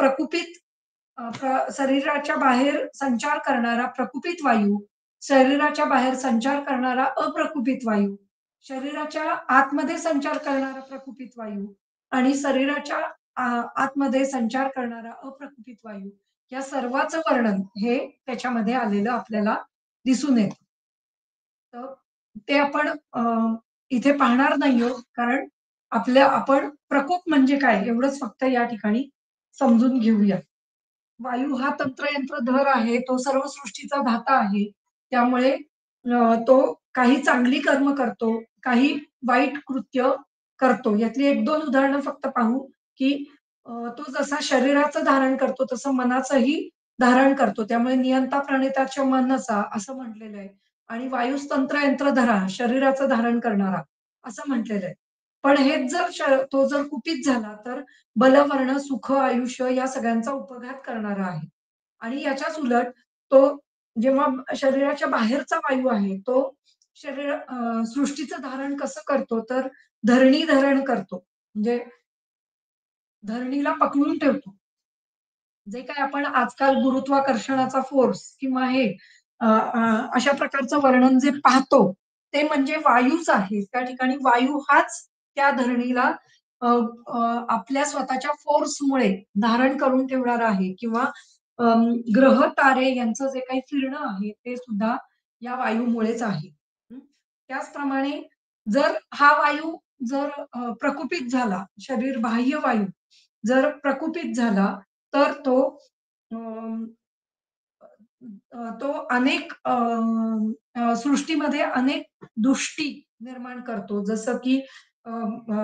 शरीराच्या बाहेर संचार करणारा प्रकुपित वायू, शरीराच्या बाहेर संचार करणारा अप्रकुपित वायू, शरीराच्या आतमध्ये संचार करणारा प्रकुपित वायू आणि शरीराच्या आतमध्ये संचार करणारा अप्रकुपित वायू, या सर्वाचं वर्णन हे त्याच्यामध्ये आलेलं आपल्याला दिसून येतं. तर ते आपण इथे पाहणार नाही आहोत, कारण आपण प्रकोप म्हणजे काय एवढंच फक्त या ठिकाणी समजून घेऊया. वायू हा तंत्रयंत्रधर आहे. तो सर्व सृष्टीचा धाता आहे. त्यामुळे तो काही चांगली कर्म करतो, काही वाईट कृत्य करतो. यातली 1-2 उदाहरणं फक्त पाहू, की तो जसा शरीराचं धारण करतो, तसं मनाचंही धारण करतो. त्यामुळे नियंता प्रणेताच्या मनसा असं म्हटलेलं आहे. आणि वायूस तंत्रयंत्रधरा, शरीराचं धारण करणारा असं म्हटलेलं आहे. पण हेच जर तो जर कुपित झाला, तर बलवर्ण, सुख, आयुष्य या सगळ्यांचा उपघात करणारा आहे. आणि याच्याच उलट तो जेव्हा शरीराच्या बाहेरचा वायू आहे, तो सृष्टीचं धारण कसं करतो, तर धरणी धारण करतो. म्हणजे धरणीला पकडून ठेवतो. जे काही आपण आजकाल गुरुत्वाकर्षणाचा फोर्स किंवा हे अशा प्रकारचं वर्णन जे पाहतो, ते म्हणजे वायूच आहे. त्या ठिकाणी वायू हाच त्या धरणीला अ, अ, आपल्या स्वतःच्या फोर्समुळे धारण करून ठेवणारा आहे किंवा ग्रह, तारे यांचं जे काही फिरणं आहे, ते सुद्धा या वायूमुळेच आहे. हं. त्याचप्रमाणे जर हा वायू जर प्रकुपित झाला, शरीर बाह्य वायू जर प्रकुपित झाला, तर अ, तो अनेक सृष्टीमध्ये अनेक दृष्टी निर्माण करतो. जसं की अ, अ,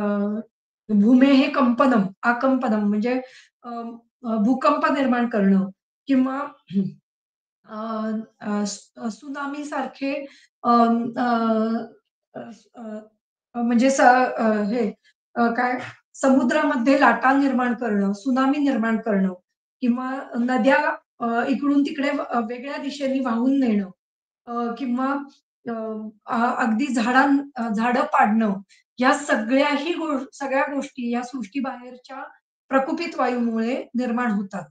भूमेः कंपनम, आकंपनम म्हणजे अ, अ, भूकंप निर्माण करणं किंवा अ, त्सुनामी सारखे अ, अ, अ, म्हणजे हे काय समुद्रामध्ये लाटा निर्माण करणं, सुनामी निर्माण करणं किंवा नद्या इकडून तिकडे वेगळ्या दिशेने वाहून नेणं किंवा अ, अगदी झाडं पाडणं, या सगळ्या गोष्टी या सृष्टीबाहेरच्या प्रकुपित वायूमुळे निर्माण होतात.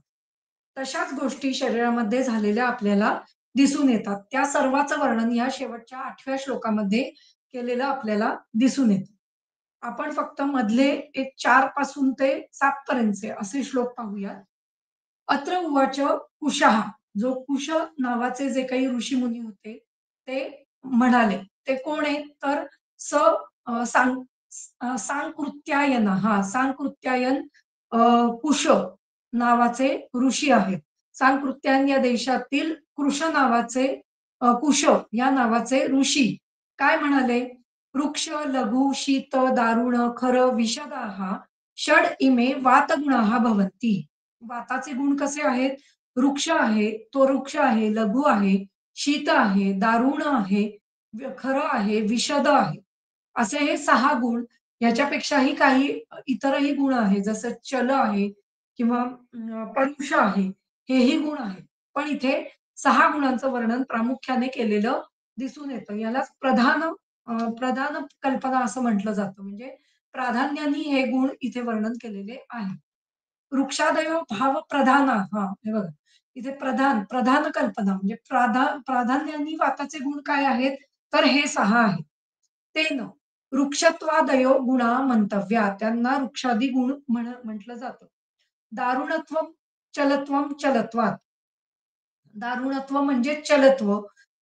तशाच गोष्टी शरीरामध्ये झालेल्या आपल्याला दिसून येतात. त्या सर्वाचं वर्णन या शेवटच्या 8व्या श्लोकामध्ये केलेलं आपल्याला दिसून येतं. आपण फक्त मधले एक 4 पासून ते 7 पर्यंतचे असे श्लोक पाहूया. अत्र उवाच कुशः जो कुश नावाचे जे काही ऋषीमुनी होते, ते म्हणाले. ते कोण आहेत? तर स सांकृत्यायन हां, सांकृत्यायन अ, कुश नावाचे ऋषी आहेत. सांकृत्यायन या देशातील कृश नावाचे कुश या नावाचे ऋषी काय म्हणाले? वृक्ष, लघु, शीत, दारुण, खर, विशदाः षड इमे वातगुणाः भवन्ति. वाताचे गुण कसे आहेत? वृक्ष आहे, तो वृक्ष आहे, लघु आहे, शीत आहे, दारुण आहे, खरं आहे, विशद आहे. असे हे 6 गुण. याच्यापेक्षाही काही इतरही गुण आहेत, जसं चल आहे किंवा परुष आहे, हेही गुण आहेत. पण इथे 6 गुणांचं वर्णन प्रामुख्याने केलेलं दिसून येतं. यालाच प्रधान कल्पना असं म्हटलं जातं. म्हणजे प्राधान्याने हे गुण इथे वर्णन केलेले आहे. वृक्षादयो भाव प्रधाना हां, हे बघा. इथे प्रधान कल्पना म्हणजे प्राधान्याने वाताचे गुण काय आहेत? तर हे 6 आहेत. तेन वृक्षत्वादयो गुणा मंतव्या. त्यांना वृक्षादी गुण म्हटलं जातं. दारुणत्वम, चलत्वम, चलत्वात. दारुणत्व म्हणजे चलत्व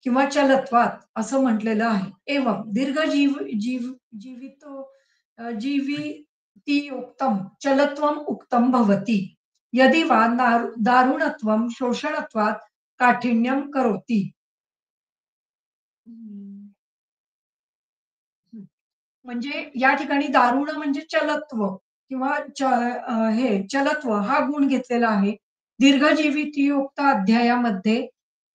किंवा चलत्वात असं म्हटलेलं आहे. एवं दीर्घ जीवितो जीवितियोक्तम चलत्वम उक्तम भवति. यदि वा दारुणत्वम शोषणत्वात काठिन्यम करोति. हं, हं. म्हणजे या ठिकाणी दारुण म्हणजे चलत्व किंवा हे चलत्व हा गुण घेतलेला आहे. दीर्घजीवितयुक्त अध्यायामध्ये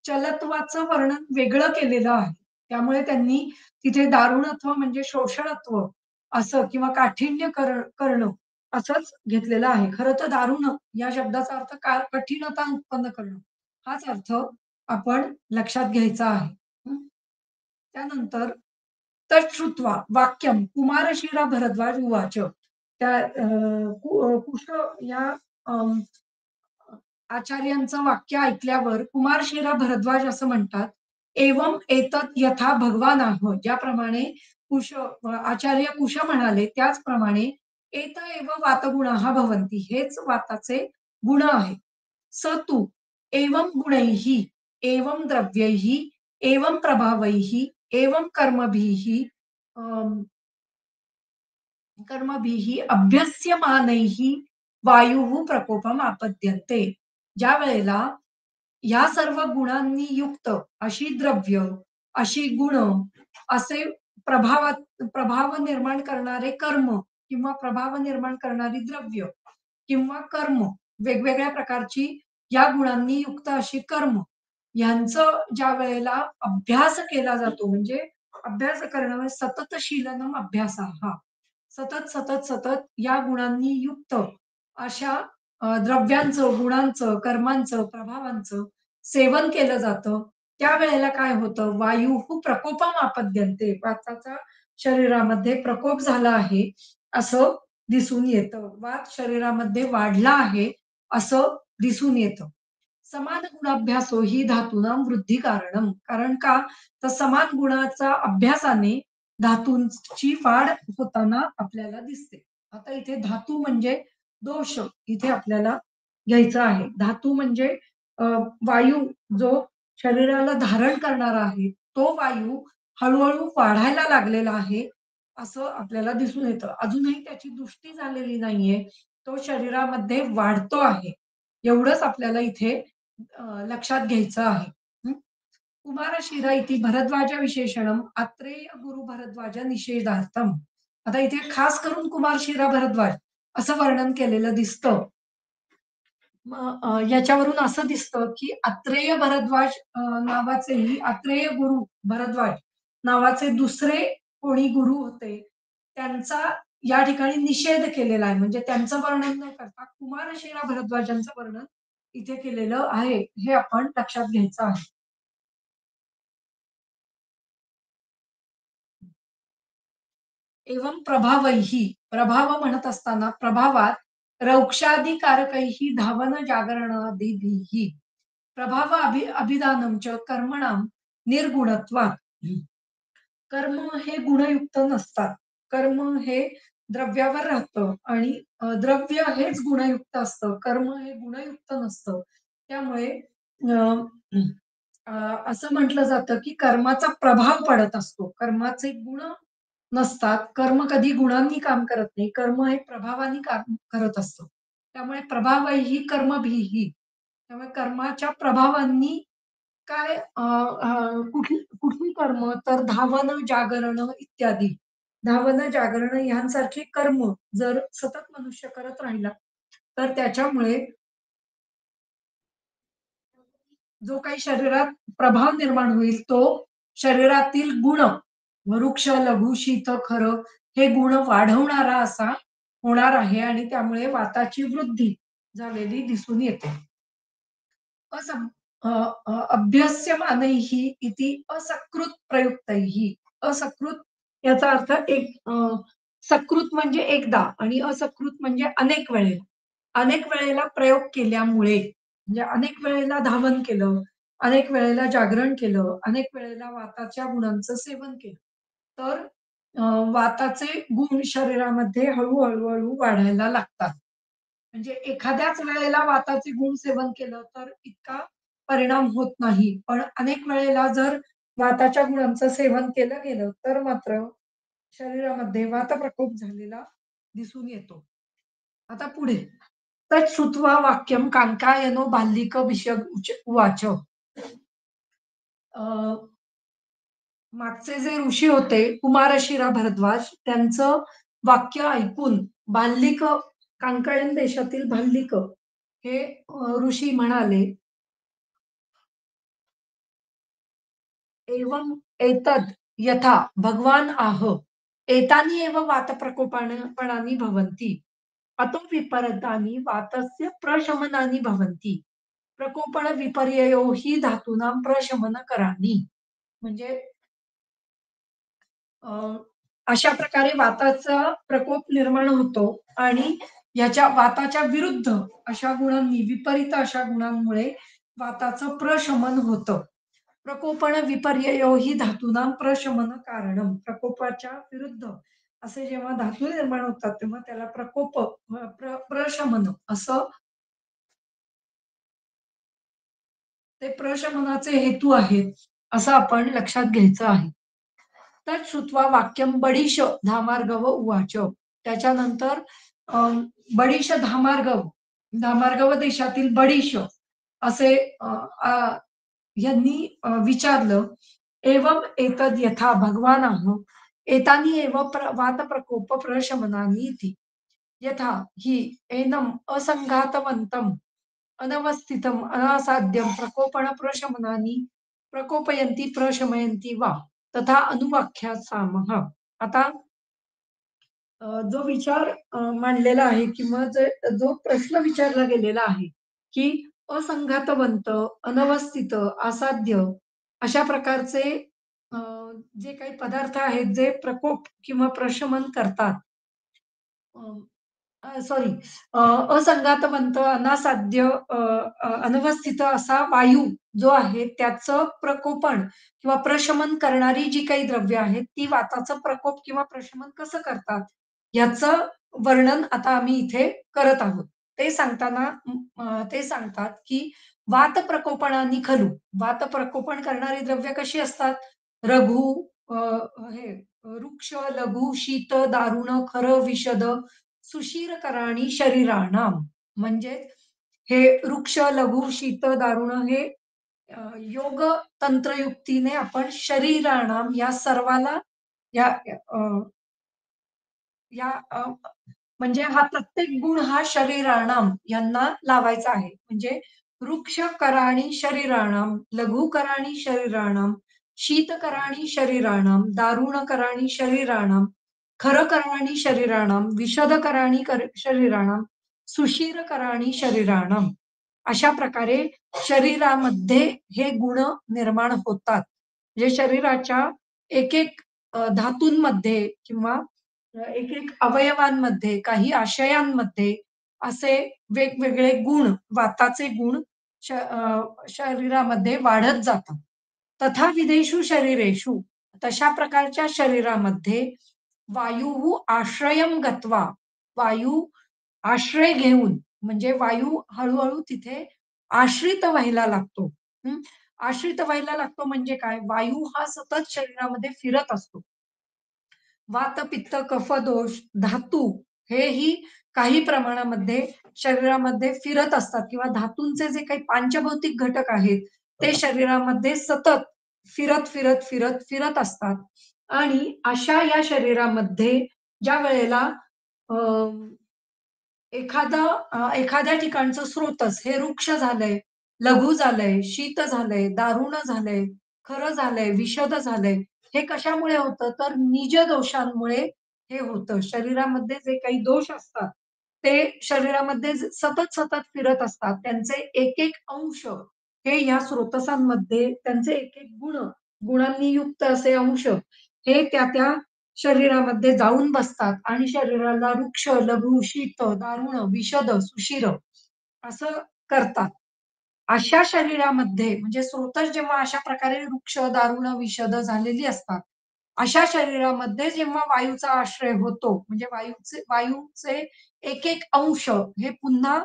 चलत्वाचं वर्णन वेगळं केलेलं आहे. त्यामुळे त्यांनी तिथे दारुणत्व म्हणजे शोषणत्व असं किंवा काठिण्य करणं असंच घेतलेलं आहे. खरं तर दारुण या शब्दाचा अर्थ कठीणता उत्पन्न करणं हाच अर्थ आपण लक्षात घ्यायचा आहे. हं. त्यानंतर तच्छ्रुत्वा वाक्यम कुमारशिला भरद्वाज उवाच. त्या कुश या अं, आचार्यांचं वाक्य ऐकल्यावर कुमारशिला भरद्वाज असं म्हणतात, "एवं एतत् यथा भगवानाः" ज्याप्रमाणे आचार्य कुश म्हणाले त्याचप्रमाणे "एत एव वातगुणाः भवन्ति" हेच वाताचे गुण आहेत. "स तु एवं गुणैः, एवं द्रव्यैः, एवं प्रभावैः, एवं कर्मभिः अभ्यस्यमानैः वायुः प्रकोपम आपद्यन्ते." ज्या वेळेला या सर्व गुणांनी युक्त अशी द्रव्य, अशी गुण, असे प्रभाव निर्माण करणारे कर्म किंवा प्रभाव निर्माण करणारी द्रव्य किंवा कर्म, वेगवेगळ्या प्रकारची या गुणांनी युक्त अशी कर्म, यांचं ज्यावेळेला अभ्यास केला जातो म्हणजे अभ्यास करणं म्हणजे सततशीलनम अभ्यासाः. सतत या गुणांनी युक्त अशा द्रव्यांचं, गुणांचं, कर्मांचं, प्रभावांचं सेवन केलं जातं. त्यावेळेला काय होतं, वायुः प्रकोपम आपद्यन्ते. वाताचा शरीरामध्ये प्रकोप झाला आहे, असं दिसून येतं. वात शरीरामध्ये वाढला आहे, असं दिसून येतं. समान गुणाभ्यासो ही धातूनां वृद्धी कारणम. कारण का? तर समान गुणाचा अभ्यासाने धातूंची वाढ होताना आपल्याला दिसते. आता इथे धातू म्हणजे दोष इथे आपल्याला घ्यायचा आहे. धातू म्हणजे अ, वायू जो शरीराला धारण करणारा आहे, तो वायू हळू-हळू वाढायला लागलेला आहे, असं आपल्याला दिसून येतं. अजूनही त्याची दृष्टी झालेली नाहीये. तो शरीरामध्ये वाढतो आहे. एवढंच आपल्याला इथे लक्षात घ्यायचं आहे. हं. कुमारशिला इति भरद्वाज विशेषणम आत्रेय गुरु भरद्वाज निषेधार्थम. आता इथे खास करून कुमारशिला भरद्वाज असं वर्णन केलेलं दिसतं. मग याच्यावरून असं दिसतं, की आत्रेय भरद्वाज नावाचेही आत्रेय गुरु भरद्वाज नावाचे दुसरे कोणी गुरु होते. त्यांचा या ठिकाणी निषेध केलेला आहे. म्हणजे त्यांचं वर्णन न करता कुमारशिला भरद्वाजांचं वर्णन इथे केलेलं आहे. हे आपण लक्षात घ्यायचं आहे. एवं प्रभावैहि प्रभाव म्हणत असताना प्रभावात रौक्षादिकारकैहि धावन जागरणादिभिः प्रभाव अभिधानम च कर्मणां निर्गुणत्वात्. कर्म हे गुणयुक्त नसतात. कर्म हे द्रव्यावर राहतं आणि द्रव्य हेच गुणयुक्त असतं. कर्म हे गुणयुक्त नसतं. त्यामुळे अ, अ, असं म्हटलं जातं, की कर्माचा प्रभाव पडत असतो. कर्माचे गुण नसतात. कर्म कधी गुणांनी काम करत नाही. कर्म हे प्रभावाने काम करत असतं. त्यामुळे प्रभावैहि कर्मभिः. त्यामुळे कर्माच्या प्रभावांनी काय कुठली कुठली कर्म तर धावन, जागरण इत्यादी. धावन, जागरण ह्यांसारखे कर्म जर सतत मनुष्य करत राहिला, तर त्याच्यामुळे जो काही शरीरात प्रभाव निर्माण होईल, तो शरीरातील गुण, वृक्ष, लघु, शीत, खर हे गुण वाढवणारा असा होणार आहे आणि त्यामुळे वाताची वृद्धी झालेली दिसून येते. असं अ, अभ्यस्यमानैः इति असकृत प्रयुक्तैः. असकृत याचा अर्थ सकृत म्हणजे एकदा आणि असकृत म्हणजे अनेक वेळेला. अनेक वेळेला प्रयोग केल्यामुळे म्हणजे अनेक वेळेला धावन केलं, अनेक वेळेला जागरण केलं, अनेक वेळेला वाताच्या गुणांचं सेवन केलं. तर अ, वाताचे गुण शरीरामध्ये हळू वाढायला लागतात. म्हणजे एखाद्याच वेळेला वाताचे गुण सेवन केलं तर इतका परिणाम होत नाही. पण अनेक वेळेला जर वाताच्या गुणांचं सेवन केलं गेलं, तर मात्र शरीरामध्ये वातप्रकोप झालेला दिसून येतो. आता पुढे. तच्छ्रुत्वा वाक्यं काङ्कायनो बाह्लिक विशद उवाच. अ, मागचे जे ऋषी होते, कुमारशिला भारद्वाज, त्यांचं वाक्य ऐकून भाल्लिक कांकळन देशातील भाल्लिक हे ऋषी म्हणाले, "एवं एतद् यथा भगवान् आह, एतानि एव वातप्रकोपाणानि भवन्ति. अतो विपरीतानि वातस्य प्रशमनानि भवन्ति. प्रकोपण विपर्ययो हि धातूनां प्रशमनकराणि." म्हणजे अ, अशा प्रकारे वाताचा प्रकोप निर्माण होतो आणि याच्या वाताच्या विरुद्ध अशा गुणांनी, विपरीत अशा गुणांमुळे वाताचं प्रशमन होतं. प्रकोपण विपर्ययो हि धातूनां प्रशमन कारणम. प्रकोपाच्या विरुद्ध असे जेव्हा धातू निर्माण होतात, तेव्हा त्याला प्रशमन असं ते प्रशमनाचे हेतू आहेत, असं आपण लक्षात घ्यायचं आहे. तत् श्रुत्वा वाक्यं बडीश धामार्गव उवाच. त्याच्यानंतर अ, बडीश धामार्गव, धामार्गव देशातील बडीश असे अ, अ, यांनी विचारलं, "एवं एतद् यथा भगवानः एतानि एव वातप्रकोप प्रशमनानि इति. यथा हि एनम् असङ्घातवन्तम् अनवस्थितम् अनासाद्यं प्रकोपण प्रशमनानि प्रकोपयन्ति प्रशमयन्ति वा तथा अनुवाक्यासामः." आता जो विचार मांडलेला आहे किंवा जो प्रश्न विचारला गेलेला आहे, की असंघातवंत, अनवस्थित, असाध्य अशा प्रकारचे अ, जे काही पदार्थ आहेत, जे प्रकोप किंवा प्रशमन करतात. सॉरी असंघातवंत, अनासाध्य, अनवस्थित असा वायू जो आहे, त्याचं प्रकोपण किंवा प्रशमन करणारी जी काही द्रव्य आहेत, ती वाताचं प्रकोप किंवा प्रशमन कसं करतात, याचं वर्णन आता आम्ही इथे करत आहोत. ते सांगतात, की वात प्रकोपणानी खलु. वात प्रकोपण करणारी द्रव्य कशी असतात? रघु, अ, हे वृक्ष, लघु, शीत, दारुण, खर, विशद, सुशीरकराणि शरीराणाम. म्हणजे हे वृक्ष, लघु, शीत, दारुण हे योग तंत्रयुक्तीने आपण शरीराणाम या सर्वाला या अ, या म्हणजे हा प्रत्येक गुण हा शरीराणाम यांना लावायचा आहे. म्हणजे वृक्ष कराणी शरीराणाम, लघु कराणी शरीराणाम, शीत कराणी शरीराणाम, दारुण कराणी शरीराणाम, खर कराणी शरीराणाम, विशद कराणी शरीराणाम, सुशीर कराणी शरीराणाम. अशा प्रकारे शरीरामध्ये हे गुण निर्माण होतात. म्हणजे शरीराच्या एक-एक धातूंमध्ये किंवा एक-एक अवयवांमध्ये, काही आशयांमध्ये असे वेगवेगळे गुण, वाताचे गुण शरीरामध्ये वाढत जातात. तथा विधेषु शरीरेषु तशा प्रकारच्या शरीरामध्ये वायुः आश्रयं गत्वा, वायू आश्रय घेऊन म्हणजे वायू हळू-हळू तिथे आश्रित व्हायला लागतो. हं. आश्रित व्हायला लागतो म्हणजे काय? वायू हा सतत शरीरामध्ये फिरत असतो. वात, पित्त, कफ दोष, धातू हेही काही प्रमाणामध्ये शरीरामध्ये फिरत असतात किंवा धातूंचे जे काही पंचभौतिक घटक आहेत, ते शरीरामध्ये सतत फिरत, फिरत, फिरत, फिरत असतात आणि अशा या शरीरामध्ये ज्यावेळेला अ, एखाद्या ठिकाणचं स्रोतस हे वृक्ष झालंय, लघु झालंय, शीत झालंय, दारुण झालंय, खरं झालंय, विषद झालंय. हे कशामुळे होतं? तर निज दोषांमुळे हे होतं. शरीरामध्ये जे काही दोष असतात, ते शरीरामध्ये सतत फिरत असतात. त्यांचे एक-एक अंश हे ह्या स्रोतसांमध्ये त्यांचे एक-एक गुणांनी युक्त असे अंश हे त्या शरीरामध्ये जाऊन बसतात आणि शरीराला रुक्ष, लघु, शीत, दारुण, विषद, सुषिर असं करतात. अशा शरीरामध्ये म्हणजे स्रोतच जेव्हा अशा प्रकारे वृक्ष, दारुण, विषद झालेली असतात. अशा शरीरामध्ये जेव्हा वायूचा आश्रय होतो, म्हणजे वायूचे एक-एक अंश हे पुन्हा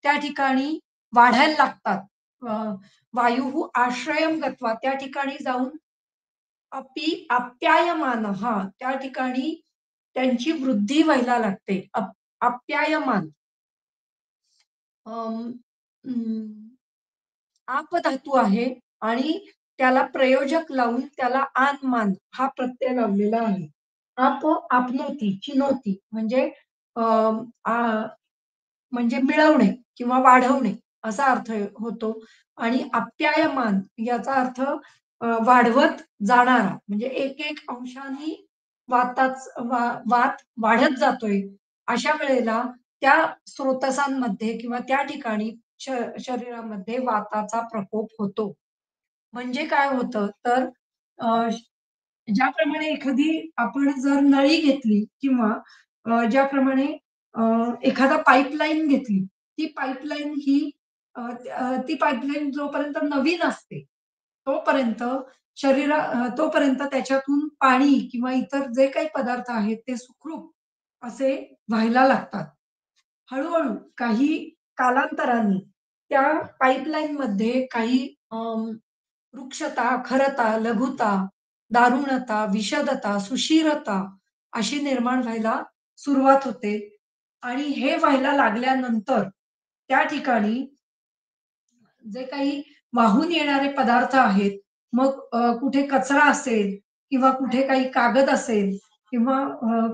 त्या ठिकाणी वाढायला लागतात. अ, वायुः आश्रयं गत्वा त्या ठिकाणी जाऊन आप्यायमानः त्या ठिकाणी त्यांची वृद्धी व्हायला लागते. आप्यायमान अं, अं, आप धातू आहे आणि त्याला प्रयोजक लावून त्याला आन-मान हा प्रत्यय लावलेला आहे. आपनोती, चिनोती म्हणजे अ, आ म्हणजे मिळवणे किंवा वाढवणे असा अर्थ होतो आणि आप्यायमान याचा अर्थ वाढवत जाणारा म्हणजे एक-एक अंशाने वात वाढत जातोय. अशा वेळेला त्या स्रोतसांमध्ये किंवा त्या ठिकाणी श शरीरामध्ये वाताचा प्रकोप होतो. म्हणजे काय होतं तर अ, ज्याप्रमाणे एखादी आपण जर नळी घेतली किंवा ज्याप्रमाणे अ, एखादा पाईपलाईन घेतली, ती पाईपलाईन ही ती पाईपलाईन जोपर्यंत नवीन असते, तोपर्यंत तोपर्यंत त्याच्यातून पाणी किंवा इतर जे काही पदार्थ आहेत ते सुखरूप असे व्हायला लागतात. हळू-हळू काही कालांतराने त्या पाईपलाईनमध्ये काही रुक्षता, खरता, लघुता, दारुणता, विषदता, सुशीरता अशी निर्माण व्हायला सुरुवात होते आणि हे व्हायला लागल्यानंतर त्या ठिकाणी जे काही वाहून येणारे पदार्थ आहेत, मग कुठे कचरा असेल किंवा कुठे काही कागद असेल किंवा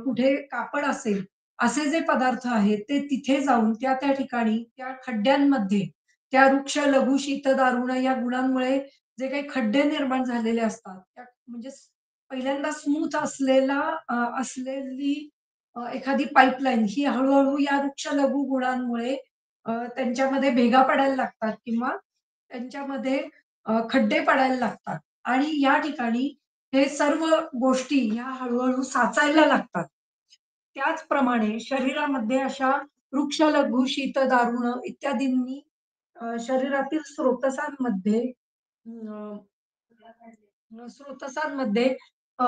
कुठे कापड असेल, असे जे पदार्थ आहेत, ते तिथे जाऊन त्या ठिकाणी त्या खड्ड्यांमध्ये त्या वृक्ष, लघु, शीत, दारुण या गुणांमुळे जे काही खड्डे निर्माण झालेले असतात, त्या म्हणजे पहिल्यांदा स्मूथ असलेली एखादी पाईपलाईन ही हळू या वृक्ष, लघु गुणांमुळे त्यांच्यामध्ये भेगा पडायला लागतात किंवा त्यांच्यामध्ये खड्डे पडायला लागतात आणि या ठिकाणी हे सर्व गोष्टी ह्या हळू साचायला लागतात. त्याचप्रमाणे शरीरामध्ये अशा वृक्ष, लघु, शीत, दारुण इत्यादींनी शरीरातील स्रोतसांमध्ये अ,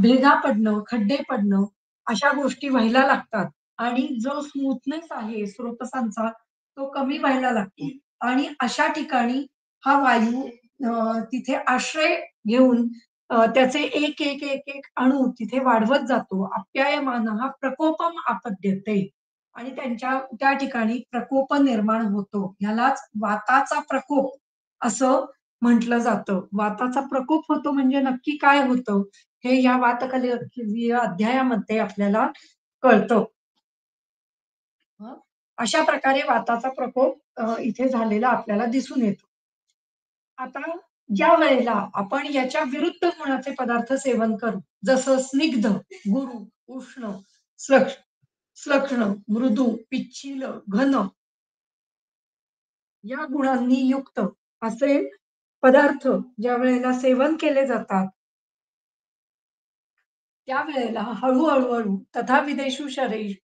भेगा पडणं, खड्डे पडणं अशा गोष्टी व्हायला लागतात आणि जो स्मूथनेस आहे स्रोतसांचा तो कमी व्हायला लागतो आणि अशा ठिकाणी हा वायू तिथे आश्रय घेऊन त्याचे एक अणू तिथे वाढवत जातो. आप्यायमानः प्रकोपम आपद्यते आणि त्या ठिकाणी प्रकोप निर्माण होतो. ह्यालाच वाताचा प्रकोप असं म्हटलं जातं. वाताचा प्रकोप होतो म्हणजे नक्की काय होतं? हे या वातकलीय अध्यायामध्ये आपल्याला कळतं. हं. अशा प्रकारे वाताचा प्रकोप इथे झालेला आपल्याला दिसून येतो. आता ज्या वेळेला आपण याच्या विरुद्ध गुणाचे पदार्थ सेवन करू, जसं स्निग्ध, गुरू, उष्ण, श्लक्ष श्लक्ष्ण, मृदू, पिच्छील, घन या गुणांनी युक्त असे पदार्थ ज्यावेळेला सेवन केले जातात, त्यावेळेला हळू तथाविदेषु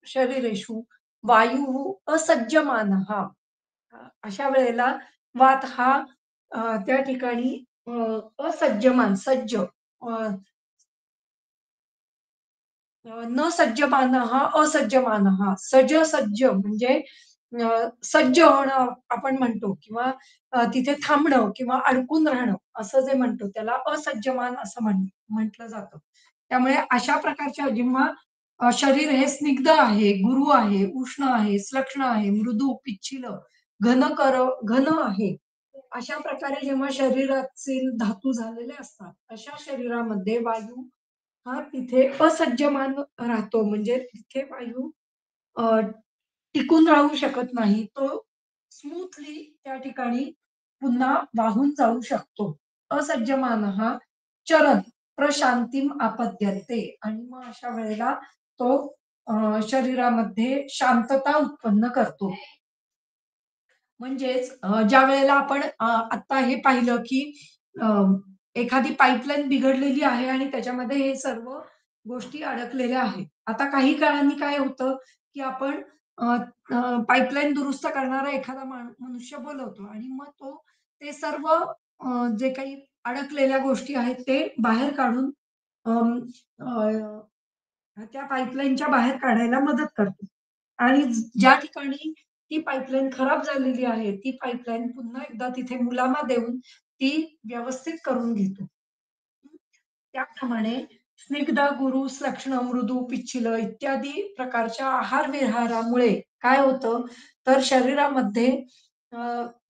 शरीरेषु वायुः असज्जमानः अशा वेळेला वात हा त्या ठिकाणी असज्जमान, सज्ज न सज्जमानः असज्जमानः. सज्ज म्हणजे सज्ज होणं आपण म्हणतो किंवा तिथे थांबणं किंवा अडकून राहणं असं जे म्हणतो त्याला असज्जमान असं म्हटलं जातं. त्यामुळे अशा प्रकारच्या जेव्हा शरीर हे स्निग्ध आहे, गुरू आहे, उष्ण आहे, श्लक्ष्ण आहे, मृदू, पिच्छिल, घन आहे. अशा प्रकारे जेव्हा शरीरातील धातू झालेले असतात, अशा शरीरामध्ये वायू हा तिथे असज्जमान राहतो. म्हणजे तिथे वायू अ, टिकून राहू शकत नाही. तो स्मूथली त्या ठिकाणी पुन्हा वाहून जाऊ शकतो. असज्जमानः चरन् प्रशांतीम आपद्यते आणि मग अशा वेळेला तो शरीरामध्ये शांतता उत्पन्न करतो. म्हणजेच ज्यावेळेला आपण आता हे पाहिलं, की अ, एखादी पाईपलाईन बिघडलेली आहे आणि त्याच्यामध्ये हे सर्व गोष्टी अडकलेल्या आहेत. आता काही काळांनी काय होतं, की आपण अ, अ, पाईपलाईन दुरुस्त करणारा एखादा मनुष्य बोलवतो आणि मग तो ते सर्व जे काही अडकलेल्या गोष्टी आहेत ते बाहेर काढून अं, त्या पाईपलाईनच्या बाहेर काढायला मदत करतो. आणि ज्या ठिकाणी ती पाईपलाईन खराब झालेली आहे, ती पाईपलाईन पुन्हा एकदा तिथे मुलामा देऊन ती व्यवस्थित करून घेतो. त्याप्रमाणे स्निग्ध, गुरू, श्लक्ष्ण, मृदू, पिच्छिल इत्यादी प्रकारच्या आहार-विहारामुळे काय होतं, तर शरीरामध्ये अ,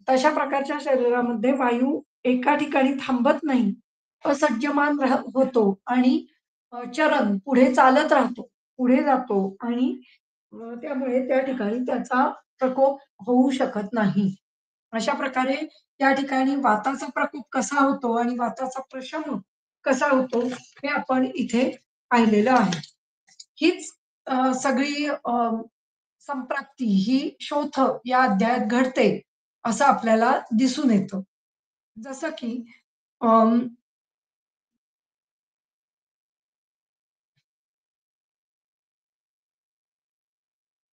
तशा प्रकारच्या शरीरामध्ये वायू एका ठिकाणी थांबत नाही. असज्जमान होतो आणि चरण पुढे चालत राहतो, पुढे जातो आणि त्यामुळे त्या ठिकाणी त्याचा प्रकोप होऊ शकत नाही. अशा प्रकारे त्या ठिकाणी वाताचा प्रकोप कसा होतो आणि वाताचा प्रशमन कसा होतो, हे आपण इथे पाहिलेलं आहे. हीच सगळी संप्राप्ती ही शोथ या अध्यायात घडते, असं आपल्याला दिसून येतं. जसं की अं,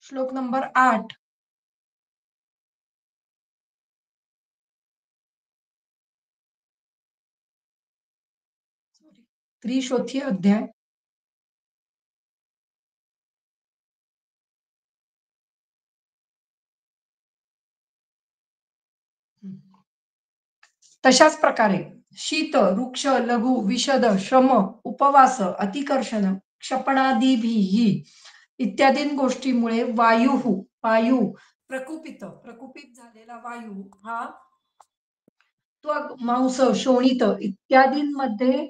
श्लोक नंबर 8 त्रिशोथी अध्याय. तशाच प्रकारे शीत, वृक्ष, लघु, विशद, श्रम, उपवास, अतिकर्षण, क्षपणादिभिः इत्यादी गोष्टीमुळे वायू प्रकुपित झालेला वायू हा त्वक, मांस, शोणित इत्यादींमध्ये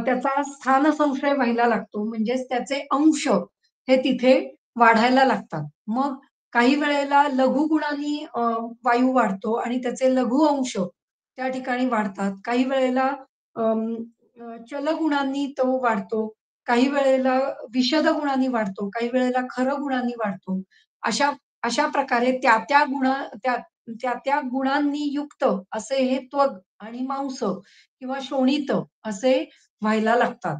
त्याचा स्थान संशय व्हायला लागतो. म्हणजेच त्याचे अंश हे तिथे वाढायला लागतात. मग काही वेळेला लघु गुणांनी वायू वाढतो आणि त्याचे लघु अंश त्या ठिकाणी वाढतात. काही वेळेला चल गुणांनी तो वाढतो. काही वेळेला विशद गुणांनी वाढतो. काही वेळेला खर गुणांनी वाढतो. अशा अशा प्रकारे त्या-त्या त्या-त्या गुणांनी युक्त असे हे त्वग आणि मांस किंवा शोणित असे व्हायला लागतात.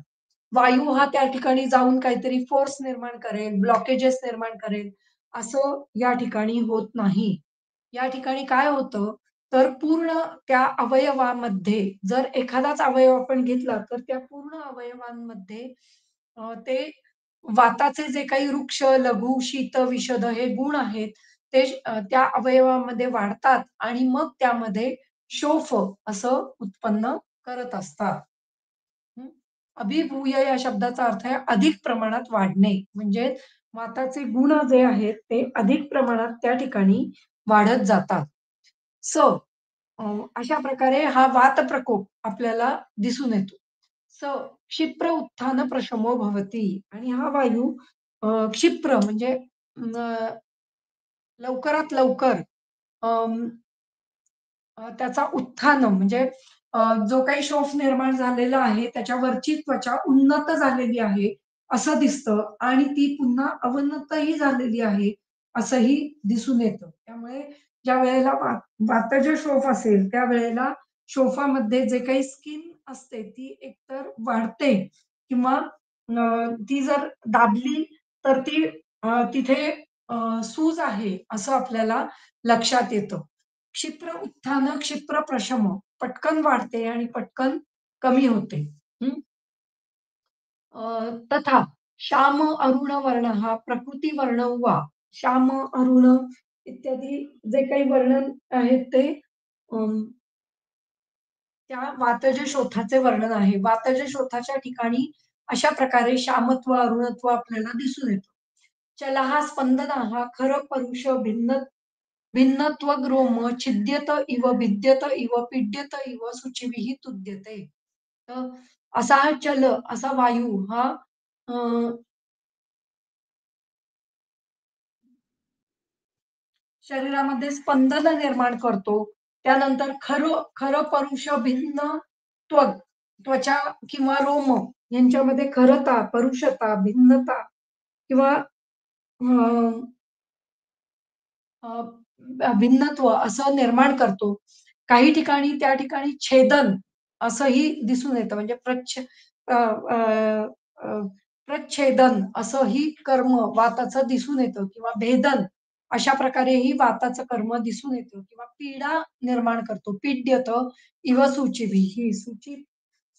वायू हा त्या ठिकाणी जाऊन काहीतरी फोर्स निर्माण करेल, ब्लॉकेजेस निर्माण करेल, असं या ठिकाणी होत नाही. या ठिकाणी काय होतं, तर पूर्ण त्या अवयवामध्ये जर एखादाच अवयव आपण घेतला, तर त्या पूर्ण अवयवांमध्ये ते वाताचे जे काही वृक्ष, लघु, शीत, विशद हे गुण आहेत, ते त्या अवयवामध्ये वाढतात आणि मग त्यामध्ये शोफ असं उत्पन्न करत असतात. हं. अभिभूय या शब्दाचा अर्थ आहे अधिक प्रमाणात वाढणे. म्हणजे वाताचे गुण जे आहेत ते अधिक प्रमाणात त्या ठिकाणी वाढत जातात. सो अ, अशा प्रकारे हा वात प्रकोप आपल्याला दिसून येतो. सो क्षिप्र उत्थान प्रशमो भवती आणि हा वायू क्षिप्र म्हणजे लवकरात लवकर त्याचा उत्थान म्हणजे जो काही शोफ निर्माण झालेला आहे, त्याच्यावरची त्वचा उन्नत झालेली आहे, असं दिसतं आणि ती पुन्हा अवनतही झालेली आहे, असंही दिसून येतं. त्यामुळे ज्यावेळेला वातज शोफ असेल, त्यावेळेला शोफामध्ये जे काही स्किन असते, ती एकतर वाढते किंवा ती जर दाबली, तर ती तिथे सूज आहे, असं आपल्याला लक्षात येतं. क्षिप्र उत्थान, क्षिप्र प्रशम. पटकन वाढते आणि पटकन कमी होते. हं. तथा श्याम अरुण वर्णः प्रकृती वर्ण वा. श्याम, अरुण इत्यादी जे काही वर्णन आहेत ते अं, त्या वातज शोथाचे वर्णन आहे. वातज शोथाच्या ठिकाणी अशा प्रकारे श्यामत्व, अरुणत्व आपल्याला दिसून येतं. चलः स्पंदनः खर परुष भिन्न भिन्नत्वग्रोम छिद्यत इव भिद्यत इव पीड्यत इव शुचिभिः तुद्यते. तर असा हा चल, असा वायू हा अ, शरीरामध्ये स्पंदन निर्माण करतो. त्यानंतर खरं-परुष भिन्न त्वग, त्वचा किंवा रोम यांच्यामध्ये खरता, परुषता, भिन्नता किंवा भिन्नत्व असं निर्माण करतो. काही ठिकाणी त्या ठिकाणी छेदन असंही दिसून येतं. म्हणजे अ, अ, अ, प्रच्छेदन असंही कर्म वाताचं दिसून येतं किंवा भेदन अशा प्रकारेही वाताचं कर्म दिसून येतं किंवा पीडा निर्माण करतो. पीड्यत इव शुचिभिः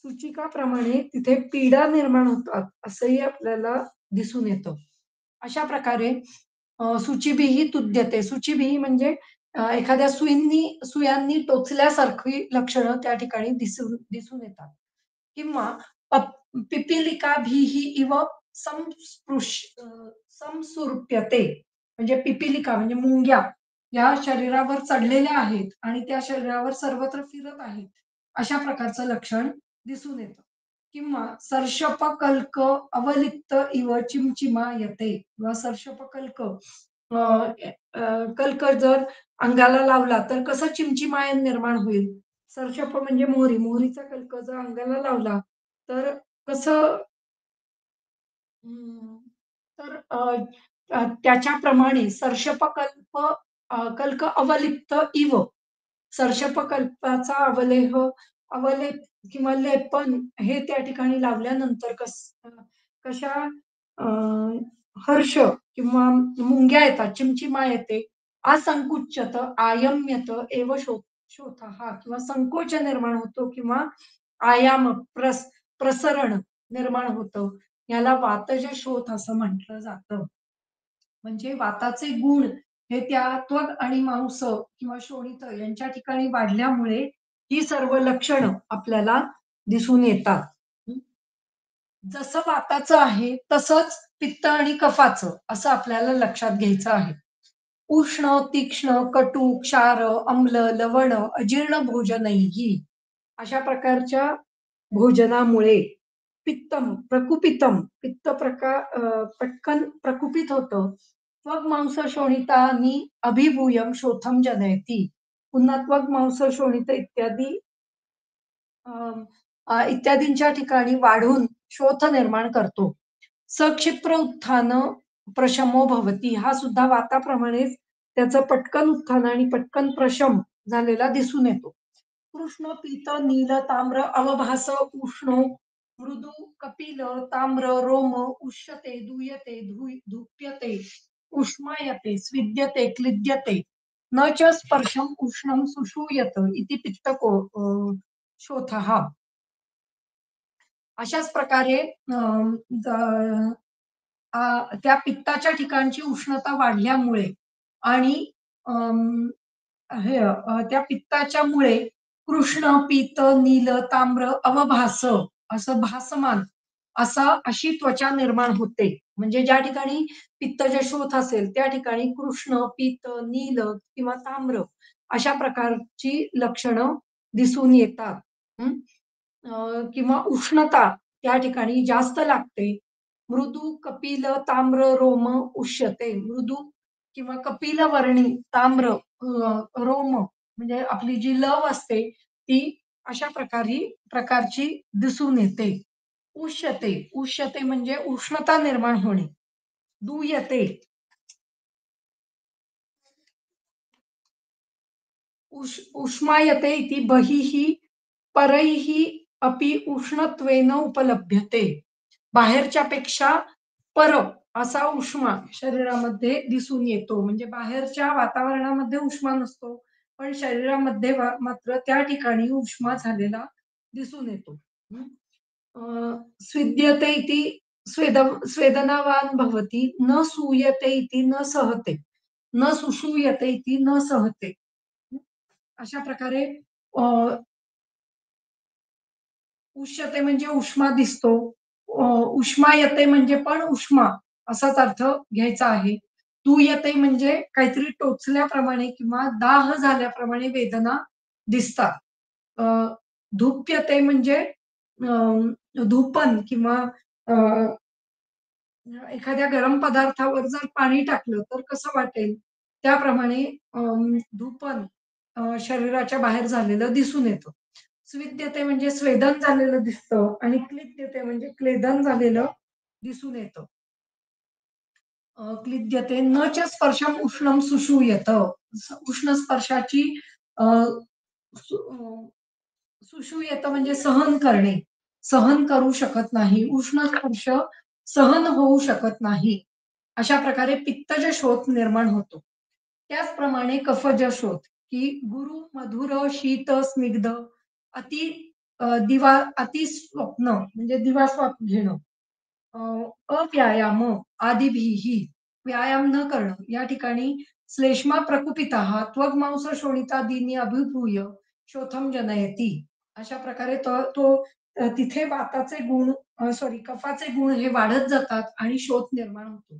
सूचिकाप्रमाणे तिथे पीडा निर्माण होतात असंही आपल्याला दिसून येतं. अशा प्रकारे शुचिभिः तुद्यते. शुचिभिः म्हणजे एखाद्या सुयांनी टोचल्यासारखी लक्षणं त्या ठिकाणी दिसून दिसून येतात. किंवा पिपीलिकाभिः इव संस्पृश अ, संसृप्यते. म्हणजे पिपीलिका म्हणजे मुंग्या या शरीरावर चढलेल्या आहेत आणि त्या शरीरावर सर्वत्र फिरत आहेत. अशा प्रकारचं लक्षण दिसून येतं. किंवा सर्षपकल्क अवलिप्त इव चिमचिमा येते किंवा सर्षपकल्क कल्क जर अंगाला लावला तर कसा चिमचिमायन निर्माण होईल. सर्षप म्हणजे मोहरी. मोहरीचा कल्क जर अंगाला लावला तर कसं अं, तर त्याच्याप्रमाणे कल्क अवलिप्त इव सर्षपकल्पाचा अवलेप किंवा लेपन हे त्या ठिकाणी लावल्यानंतर कशा अ, हर्ष किंवा मुंग्या येतात, चिमचिमा येते. असंकुच्यत, आयम्यत एव शोथः किंवा संकोच निर्माण होतो किंवा आयाम प्रसरण निर्माण होतं. याला वातज शोथ असं म्हटलं जातं. म्हणजे वाताचे गुण हे त्या त्वग आणि मांस किंवा शोणित यांच्या ठिकाणी वाढल्यामुळे ही सर्व लक्षणं आपल्याला दिसून येतात. हं. जसं वाताचं आहे तसंच पित्त आणि कफाचं असं आपल्याला लक्षात घ्यायचं आहे. उष्ण, तीक्ष्ण, कटू, क्षार, आम्ल, लवण, अजीर्ण भोजनैही अशा प्रकारच्या भोजनामुळे पटकन प्रकुपित होतं. त्वग मांस शोणितानि अभिभूयं शोथं जनयति. पुन्हा त्वग मांस शोणित अं, इत्यादींच्या ठिकाणी वाढून शोथ निर्माण करतो. सक्षिप्र उत्थान प्रशमो भवती हा सुद्धा वाताप्रमाणेच त्याचं पटकन उत्थान आणि पटकन प्रशम झालेला दिसून येतो. कृष्ण पीत नील ताम्र अवभास उष्णो मृदू कपिल ताम्र रोम उष्यते दूयते धूप्यते उष्मायते स्विद्यते क्लिद्यते न च स्पर्शम उष्णं सुषूयत इति शोथः. अशाच प्रकारे त्या पित्ताच्या ठिकाणची उष्णता वाढल्यामुळे आणि अं, त्या पित्ताच्यामुळे कृष्ण, पीत, नील, ताम्र, अवभास असं भासमान अशी त्वचा निर्माण होते. म्हणजे ज्या ठिकाणी पित्तज शोथ असेल त्या ठिकाणी कृष्ण, पीत, नील किंवा ताम्र अशा प्रकारची लक्षणं दिसून येतात. हं. किंवा उष्णता त्या ठिकाणी जास्त लागते. मृदू, कपिल, ताम्र, रोम उष्यते. मृदू किंवा कपिलवर्णी ताम्र, रोम म्हणजे आपली जी लव असते ती अशा प्रकारची दिसून येते. उष्यते म्हणजे उष्णता निर्माण होणे. दूयते उष्मायते इति बहिः परैः अपि उष्णत्वेन उपलभ्यते. बाहेरच्या पेक्षा पर असा उष्मा शरीरामध्ये दिसून येतो. म्हणजे बाहेरच्या वातावरणामध्ये उष्मा नसतो, पण शरीरामध्ये मात्र त्या ठिकाणी उष्मा झालेला दिसून येतो. हं. स्विद्यते इति स्वेदनावान भवति न सूयते इति न सहते, न सुषूयते इति न सहते. अशा प्रकारे अ, उष्यते म्हणजे उष्मा दिसतो. अ, उष्मा येते म्हणजे पण उष्मा असाच अर्थ घ्यायचा आहे. दूयते म्हणजे काहीतरी टोचल्याप्रमाणे किंवा दाह झाल्याप्रमाणे वेदना दिसतात. अ, धूप्यते म्हणजे धूपन किंवा अ, एखाद्या गरम पदार्थावर जर पाणी टाकलं तर कसं वाटेल? त्याप्रमाणे धूपन शरीराच्या बाहेर झालेलं दिसून येतं. स्विद्यते म्हणजे स्वेदन झालेलं दिसतं आणि क्लिद्यते म्हणजे क्लेदन झालेलं दिसून येतं. क्लिद्यते न च स्पर्शम उष्णं सुषूयत. उष्ण स्पर्शाची अ, सु सुषूयत म्हणजे सहन करणे. सहन करू शकत नाही. उष्ण स्पर्श सहन होऊ शकत नाही. अशा प्रकारे पित्तज शोथ निर्माण होतो. त्याचप्रमाणे कफज शोथ, की गुरु, मधुर, शीत, स्निग्ध, अति दिवा अति स्वप्न म्हणजे दिवास्वाप घेणं. अ, अव्यायाम आदिभिः व्यायाम न करणं. या ठिकाणी श्लेष्मा प्रकुपितः त्वग्मांस शोणितादीनी अभिभूय शोथम जनयती. अशा प्रकारे तो तिथे वाताचे गुण सॉरी कफाचे गुण हे वाढत जातात आणि शोथ निर्माण होतो.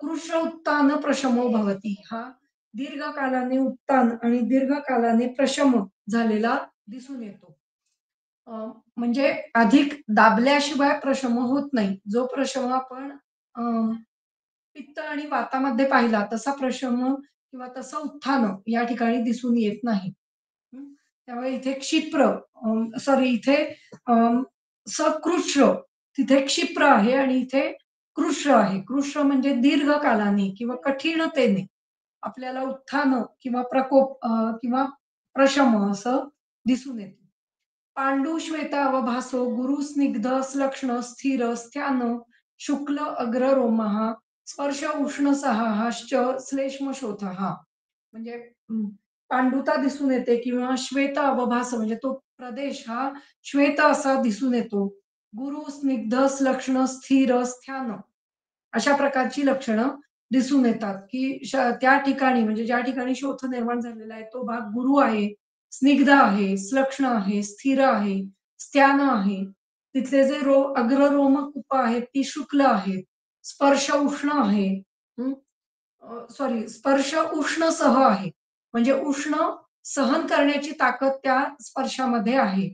कृष्ण उत्तान प्रशमो भवती हा दीर्घकालाने उत्तान आणि दीर्घकालाने प्रशम झालेला दिसून येतो. अ, म्हणजे अधिक दाबल्याशिवाय प्रशम होत नाही. जो प्रशम आपण अ, पित्त आणि वातामध्ये पाहिला तसा प्रशम किंवा तसं उत्थान या ठिकाणी दिसून येत नाही. हं. त्यामुळे इथे क्षिप्र सॉरी इथे सकृष्ण तिथे क्षिप्र आहे आणि इथे कृष्ण आहे. कृष्ण म्हणजे दीर्घकालाने किंवा कठीणतेने आपल्याला उत्थान किंवा प्रकोप किंवा प्रशम असं दिसून येतं. पांडू श्वेत अवभासो गुरु स्निग्ध स्लक्ष्ण स्थिर स्थ्यान शुक्ल अग्र रोमः स्पर्श उष्ण सहाश्च श्लेष्म शोथः म्हणजे पांडुता दिसून येते किंवा श्वेत अवभास म्हणजे तो प्रदेश हा श्वेत असा दिसून येतो. गुरु स्निग्ध स्लक्ष्ण स्थिर स्थ्यान अशा प्रकारची लक्षणं दिसून येतात, की त्या ठिकाणी म्हणजे ज्या ठिकाणी शोथ निर्माण झालेला आहे, तो भाग गुरु आहे, स्निग्ध आहे, सलक्ष्ण आहे, स्थिर आहे, स्त्यान आहे. तिथले जे अग्ररोम कूप आहेत, ती शुक्ल आहेत. स्पर्श उष्ण आहे. सॉरी स्पर्श उष्णसह आहे. म्हणजे उष्ण सहन करण्याची ताकद त्या स्पर्शामध्ये आहे.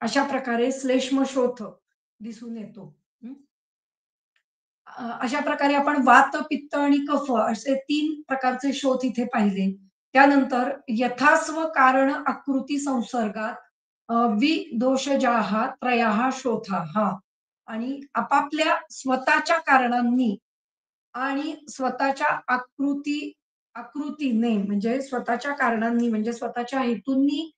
अशा प्रकारे श्लेष्म शोथ दिसून येतो. अशा प्रकारे आपण वात, पित्त आणि कफ असे 3 प्रकारचे शोथ इथे पाहिले. त्यानंतर यथास्व कारण आकृती संसर्गात विदोषजाः त्रयाः शोथाः आणि आपापल्या स्वतःच्या कारणांनी आणि स्वतःच्या आकृतीने म्हणजे स्वतःच्या कारणांनी म्हणजे स्वतःच्या हेतूंनी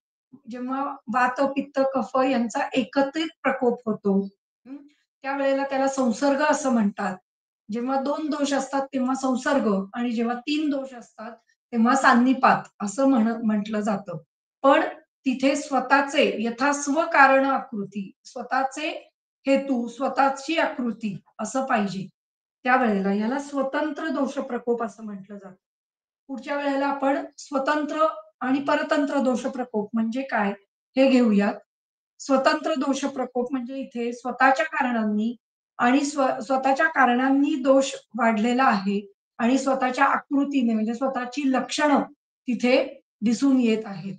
जेव्हा वात, पित्त, कफ यांचा एकत्रित प्रकोप होतो. हं, त्यावेळेला त्याला संसर्ग असं म्हणतात. जेव्हा 2 दोष असतात तेव्हा संसर्ग आणि जेव्हा 3 दोष असतात तेव्हा सान्निपात असं म्हटलं जातं. पण तिथे स्वतःचे यथास्व कारण आकृती, स्वतःचे हेतू, स्वतःची आकृती असं पाहिजे. त्यावेळेला याला स्वतंत्र दोष प्रकोप असं म्हटलं जातं. पुढच्या वेळेला आपण स्वतंत्र आणि परतंत्र दोष प्रकोप म्हणजे काय हे घेऊयात. स्वतंत्र दोष प्रकोप म्हणजे इथे स्वतःच्या कारणांनी आणि स्वतःच्या कारणांनी दोष वाढलेला आहे आणि स्वतःच्या आकृतीने म्हणजे स्वतःची लक्षणं तिथे दिसून येत आहेत.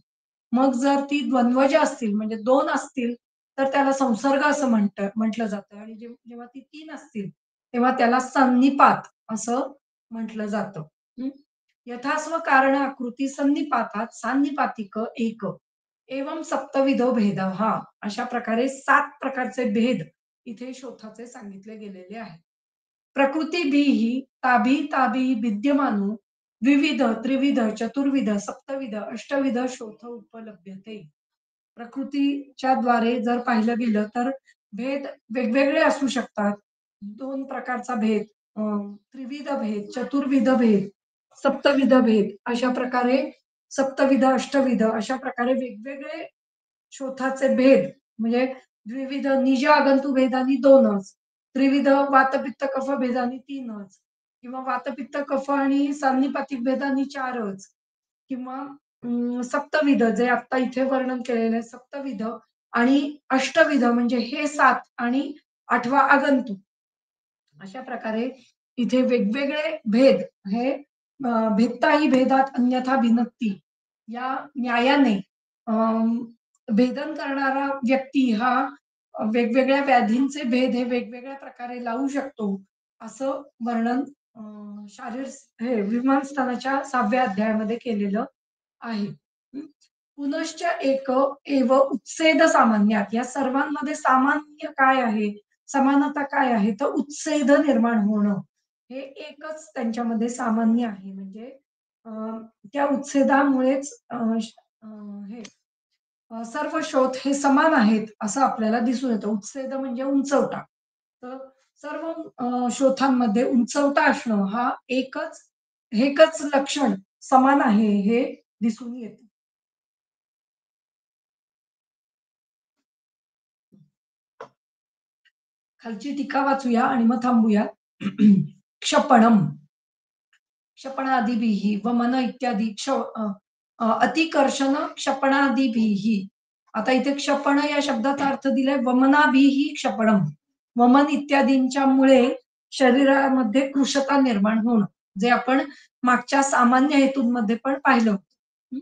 मग जर ती द्वंद्वज असतील म्हणजे 2 असतील, तर त्याला संसर्ग असं म्हटलं जातं आणि जेव्हा ती 3 असतील, तेव्हा त्याला संनिपात असं म्हटलं जातं. हं. यथास्व कारण आकृती संनिपातात सान्निपातिक एक. एवं सप्तविधो भेदः अशा प्रकारे 7 प्रकारचे भेद इथे शोथाचे सांगितले गेलेले आहेत. प्रकृतीभिः ताभिः ताभिः विद्यमानो विविध, त्रिविध, चतुर्विध, सप्तविध, अष्टविध शोथ उपलभ्यते. प्रकृतीच्या द्वारे जर पाहिलं गेलं तर भेद वेगवेगळे असू शकतात. 2 प्रकारचा भेद, त्रिविध भेद, चतुर्विध भेद, सप्तविध भेद अशा प्रकारे सप्तविध, अष्टविध अशा प्रकारे वेगवेगळे शोथाचे भेद म्हणजे द्विविध निज आगंतु भेदानी 2च. त्रिविध वात-पित्त कफ भेदानी 3च किंवा वात-पित्त कफ आणि सान्निपातिक भेदानी 4च किंवा सप्तविध जे आता इथे वर्णन केलेलं आहे सप्तविध आणि अष्टविध म्हणजे हे 7 आणि 8वा आगंतुक. अशा प्रकारे इथे वेगवेगळे भेद हे भेदता ही भेदात अन्यथा भिन्नती या न्यायाने भेदन करणारा व्यक्ती हा वेगवेगळ्या व्याधींचे भेद हे वेगवेगळ्या प्रकारे लावू शकतो, असं वर्णन शारीर हे विमान स्थानाच्या 6व्या अध्यायामध्ये केलेलं आहे. पुनश्च एक एव उत्सेद सामान्यात या सर्वांमध्ये सामान्य काय आहे? समानता काय आहे? तर उत्सेद निर्माण होणं. हे एकच त्यांच्यामध्ये सामान्य आहे. म्हणजे अ, त्या उत्सेदामुळेच हे सर्व शोथ हे समान आहेत, असं आपल्याला दिसून येतं. उत्सेद म्हणजे उंचवटा. तर सर्व शोथांमध्ये उंचवटा असणं हा एकच लक्षण समान आहे, हे दिसून येतं. खालची टीका वाचूया आणि मग थांबूया. क्षपणम. क्षपणादिभिः वमन इत्यादी अतिकर्षण क्षपणादिभिः. आता इथे क्षपण या शब्दाचा अर्थ दिलाय वमनाभिः क्षपणम. वमन इत्यादींच्या मुळे शरीरामध्ये कृशता निर्माण होणं. जे आपण मागच्या सामान्य हेतूंमध्ये पण पाहिलं होतं. हं.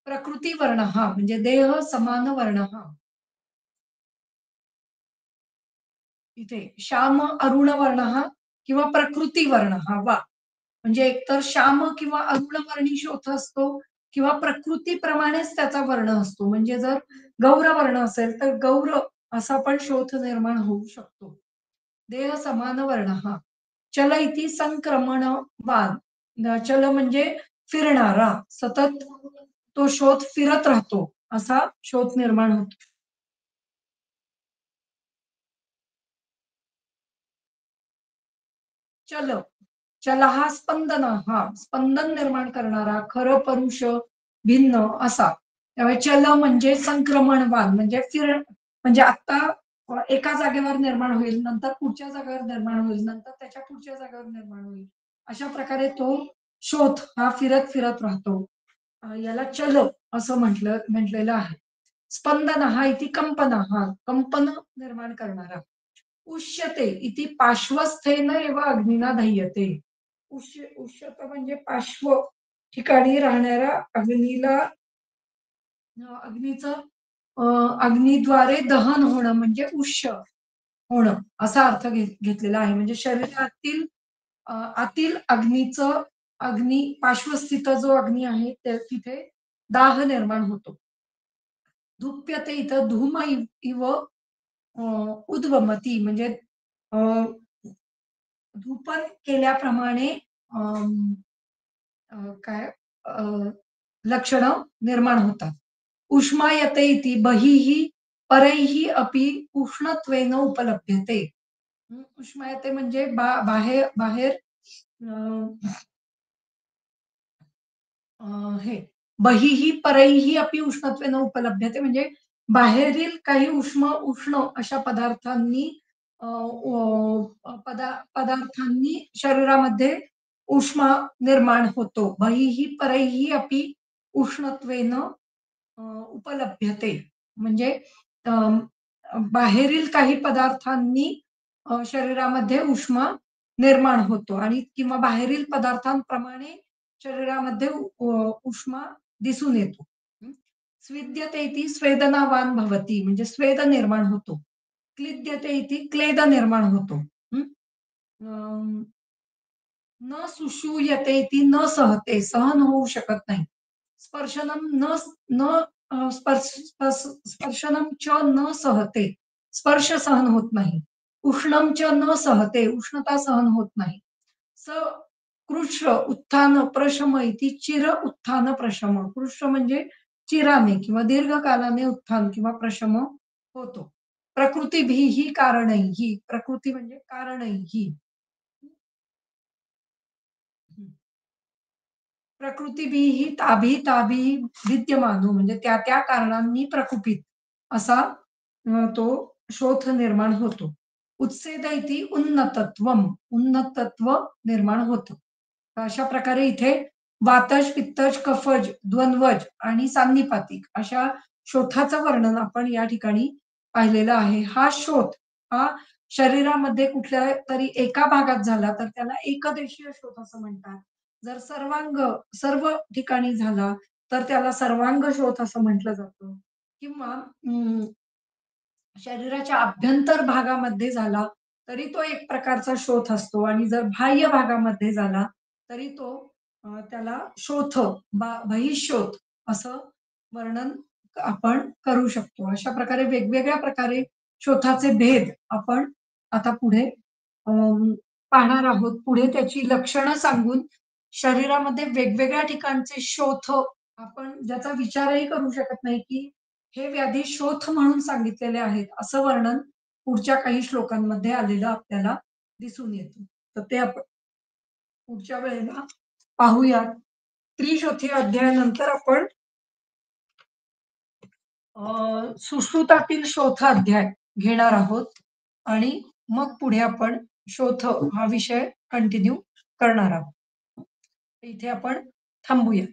प्रकृती वर्णः म्हणजे देह समान वर्णः. इथे श्याम अरुण वर्णः किंवा प्रकृती वर्णः वा म्हणजे एकतर श्याम किंवा अरुणवर्णी शोथ असतो किंवा प्रकृतीप्रमाणेच त्याचा वर्ण असतो. म्हणजे जर गौरवर्ण असेल तर गौर असा पण शोथ निर्माण होऊ शकतो. देह समान वर्णः. चल इति संक्रमणवाद. चल म्हणजे फिरणारा, सतत तो शोथ फिरत राहतो, असा शोथ निर्माण होतो. चल. चल हा स्पंदन हा स्पंदन निर्माण करणारा खरं परुष भिन्न असा. त्यामुळे चल म्हणजे संक्रमणवाद म्हणजे म्हणजे आता एका जागेवर निर्माण होईल, नंतर पुढच्या जागेवर निर्माण होईल, नंतर त्याच्या पुढच्या जागेवर निर्माण होईल. अशा प्रकारे तो शोथ हा फिरत राहतो. याला चल असं म्हटलेलं आहे. स्पंदन हा इति कंपन हा कंपन निर्माण करणारा. उष्यते इति पार्श्वस्थेन एव अग्निना दह्यते. उष्यत म्हणजे पार्श्व ठिकाणी राहणाऱ्या अग्नीला अग्नीचं अ, अग्नीद्वारे दहन होणं म्हणजे उष्य होणं असा अर्थ घेतलेला आहे. म्हणजे शरीरातील आतील अग्नी पार्श्वस्थित जो अग्नी आहे तिथे दाह निर्माण होतो. धूप्यते इथं धूम इव उद्गमती म्हणजे अ, धूपन केल्याप्रमाणे अं, काय लक्षणं निर्माण होतात. उष्मायते इति बहिः परैः अपि उष्णत्वेन उपलभ्यते. उष्मायते म्हणजे बाहेर बाहेर अ, अ, हे बहिः परैः अपि उष्णत्वेन उपलभ्यते म्हणजे बाहेरील काही उष्ण अशा पदार्थांनी पदार्थांनी शरीरामध्ये उष्मा निर्माण होतो. बहिः परैः अपि उष्णत्वेन उपलभ्यते म्हणजे अ, बाहेरील काही पदार्थांनी शरीरामध्ये उष्मा निर्माण होतो आणि किंवा बाहेरील पदार्थांप्रमाणे शरीरामध्ये उष्मा दिसून येतो. हं. स्विद्यते इति स्वेदनावान भवति म्हणजे स्वेद निर्माण होतो. क्लिद्यते इति क्लेद निर्माण होतो. हं. अ, न सुषूयते इति न सहते सहन होऊ शकत नाही. स्पर्शनम न न स्पर्शनम च न सहते स्पर्श सहन होत नाही. उष्णम च न सहते उष्णता सहन होत नाही. स कृश उत्थान प्रशम इति चिर उत्थान प्रशम. कृश म्हणजे चिराने किंवा दीर्घकालाने उत्थान किंवा प्रशम होतो. प्रकृतीभिः कारणैः प्रकृती म्हणजे कारणैः. प्रकृतीभिः ताभी विद्यमानो म्हणजे त्या कारणांनी प्रकुपित असा तो शोथ निर्माण होतो. उत्सेद इति उन्नतत्वम. उन्नतत्व निर्माण होतं. तर अशा प्रकारे इथे वातज, पित्तज, कफज, द्वंद्वज आणि सांधिपातिक अशा शोथाचं वर्णन आपण या ठिकाणी पाहिलेलं आहे. हा शोथ हा शरीरामध्ये कुठल्यातरी एका भागात झाला तर त्याला एकदेशीय शोथ असं म्हणतात. जर सर्व ठिकाणी झाला तर त्याला सर्वांग शोथ असं म्हटलं जातं किंवा शरीराच्या अभ्यंतर भागामध्ये झाला, तरी तो एक प्रकारचा शोथ असतो आणि जर बाह्य भागामध्ये झाला, तरी तो त्याला शोथ, बहिःशोथ असं वर्णन आपण करू शकतो. अशा प्रकारे वेगवेगळ्या प्रकारे शोथाचे भेद आपण आता पुढे पाहणार आहोत. पुढे त्याची लक्षणं सांगून शरीरामध्ये वेगवेगळ्या ठिकाणचे शोथ आपण ज्याचा विचारही करू शकत नाही, की हे व्याधी शोथ म्हणून सांगितलेले आहेत, असं वर्णन पुढच्या काही श्लोकांमध्ये आलेलं आपल्याला दिसून येतं. तर ते आपण पुढच्या वेळेला पाहूयात. त्रिशोथी अध्यायानंतर आपण सुश्रुतातील शोथ अध्याय घेणार आहोत आणि मग पुढे आपण शोथ हा विषय कंटिन्यू करणार आहोत. इथे आपण थांबूया.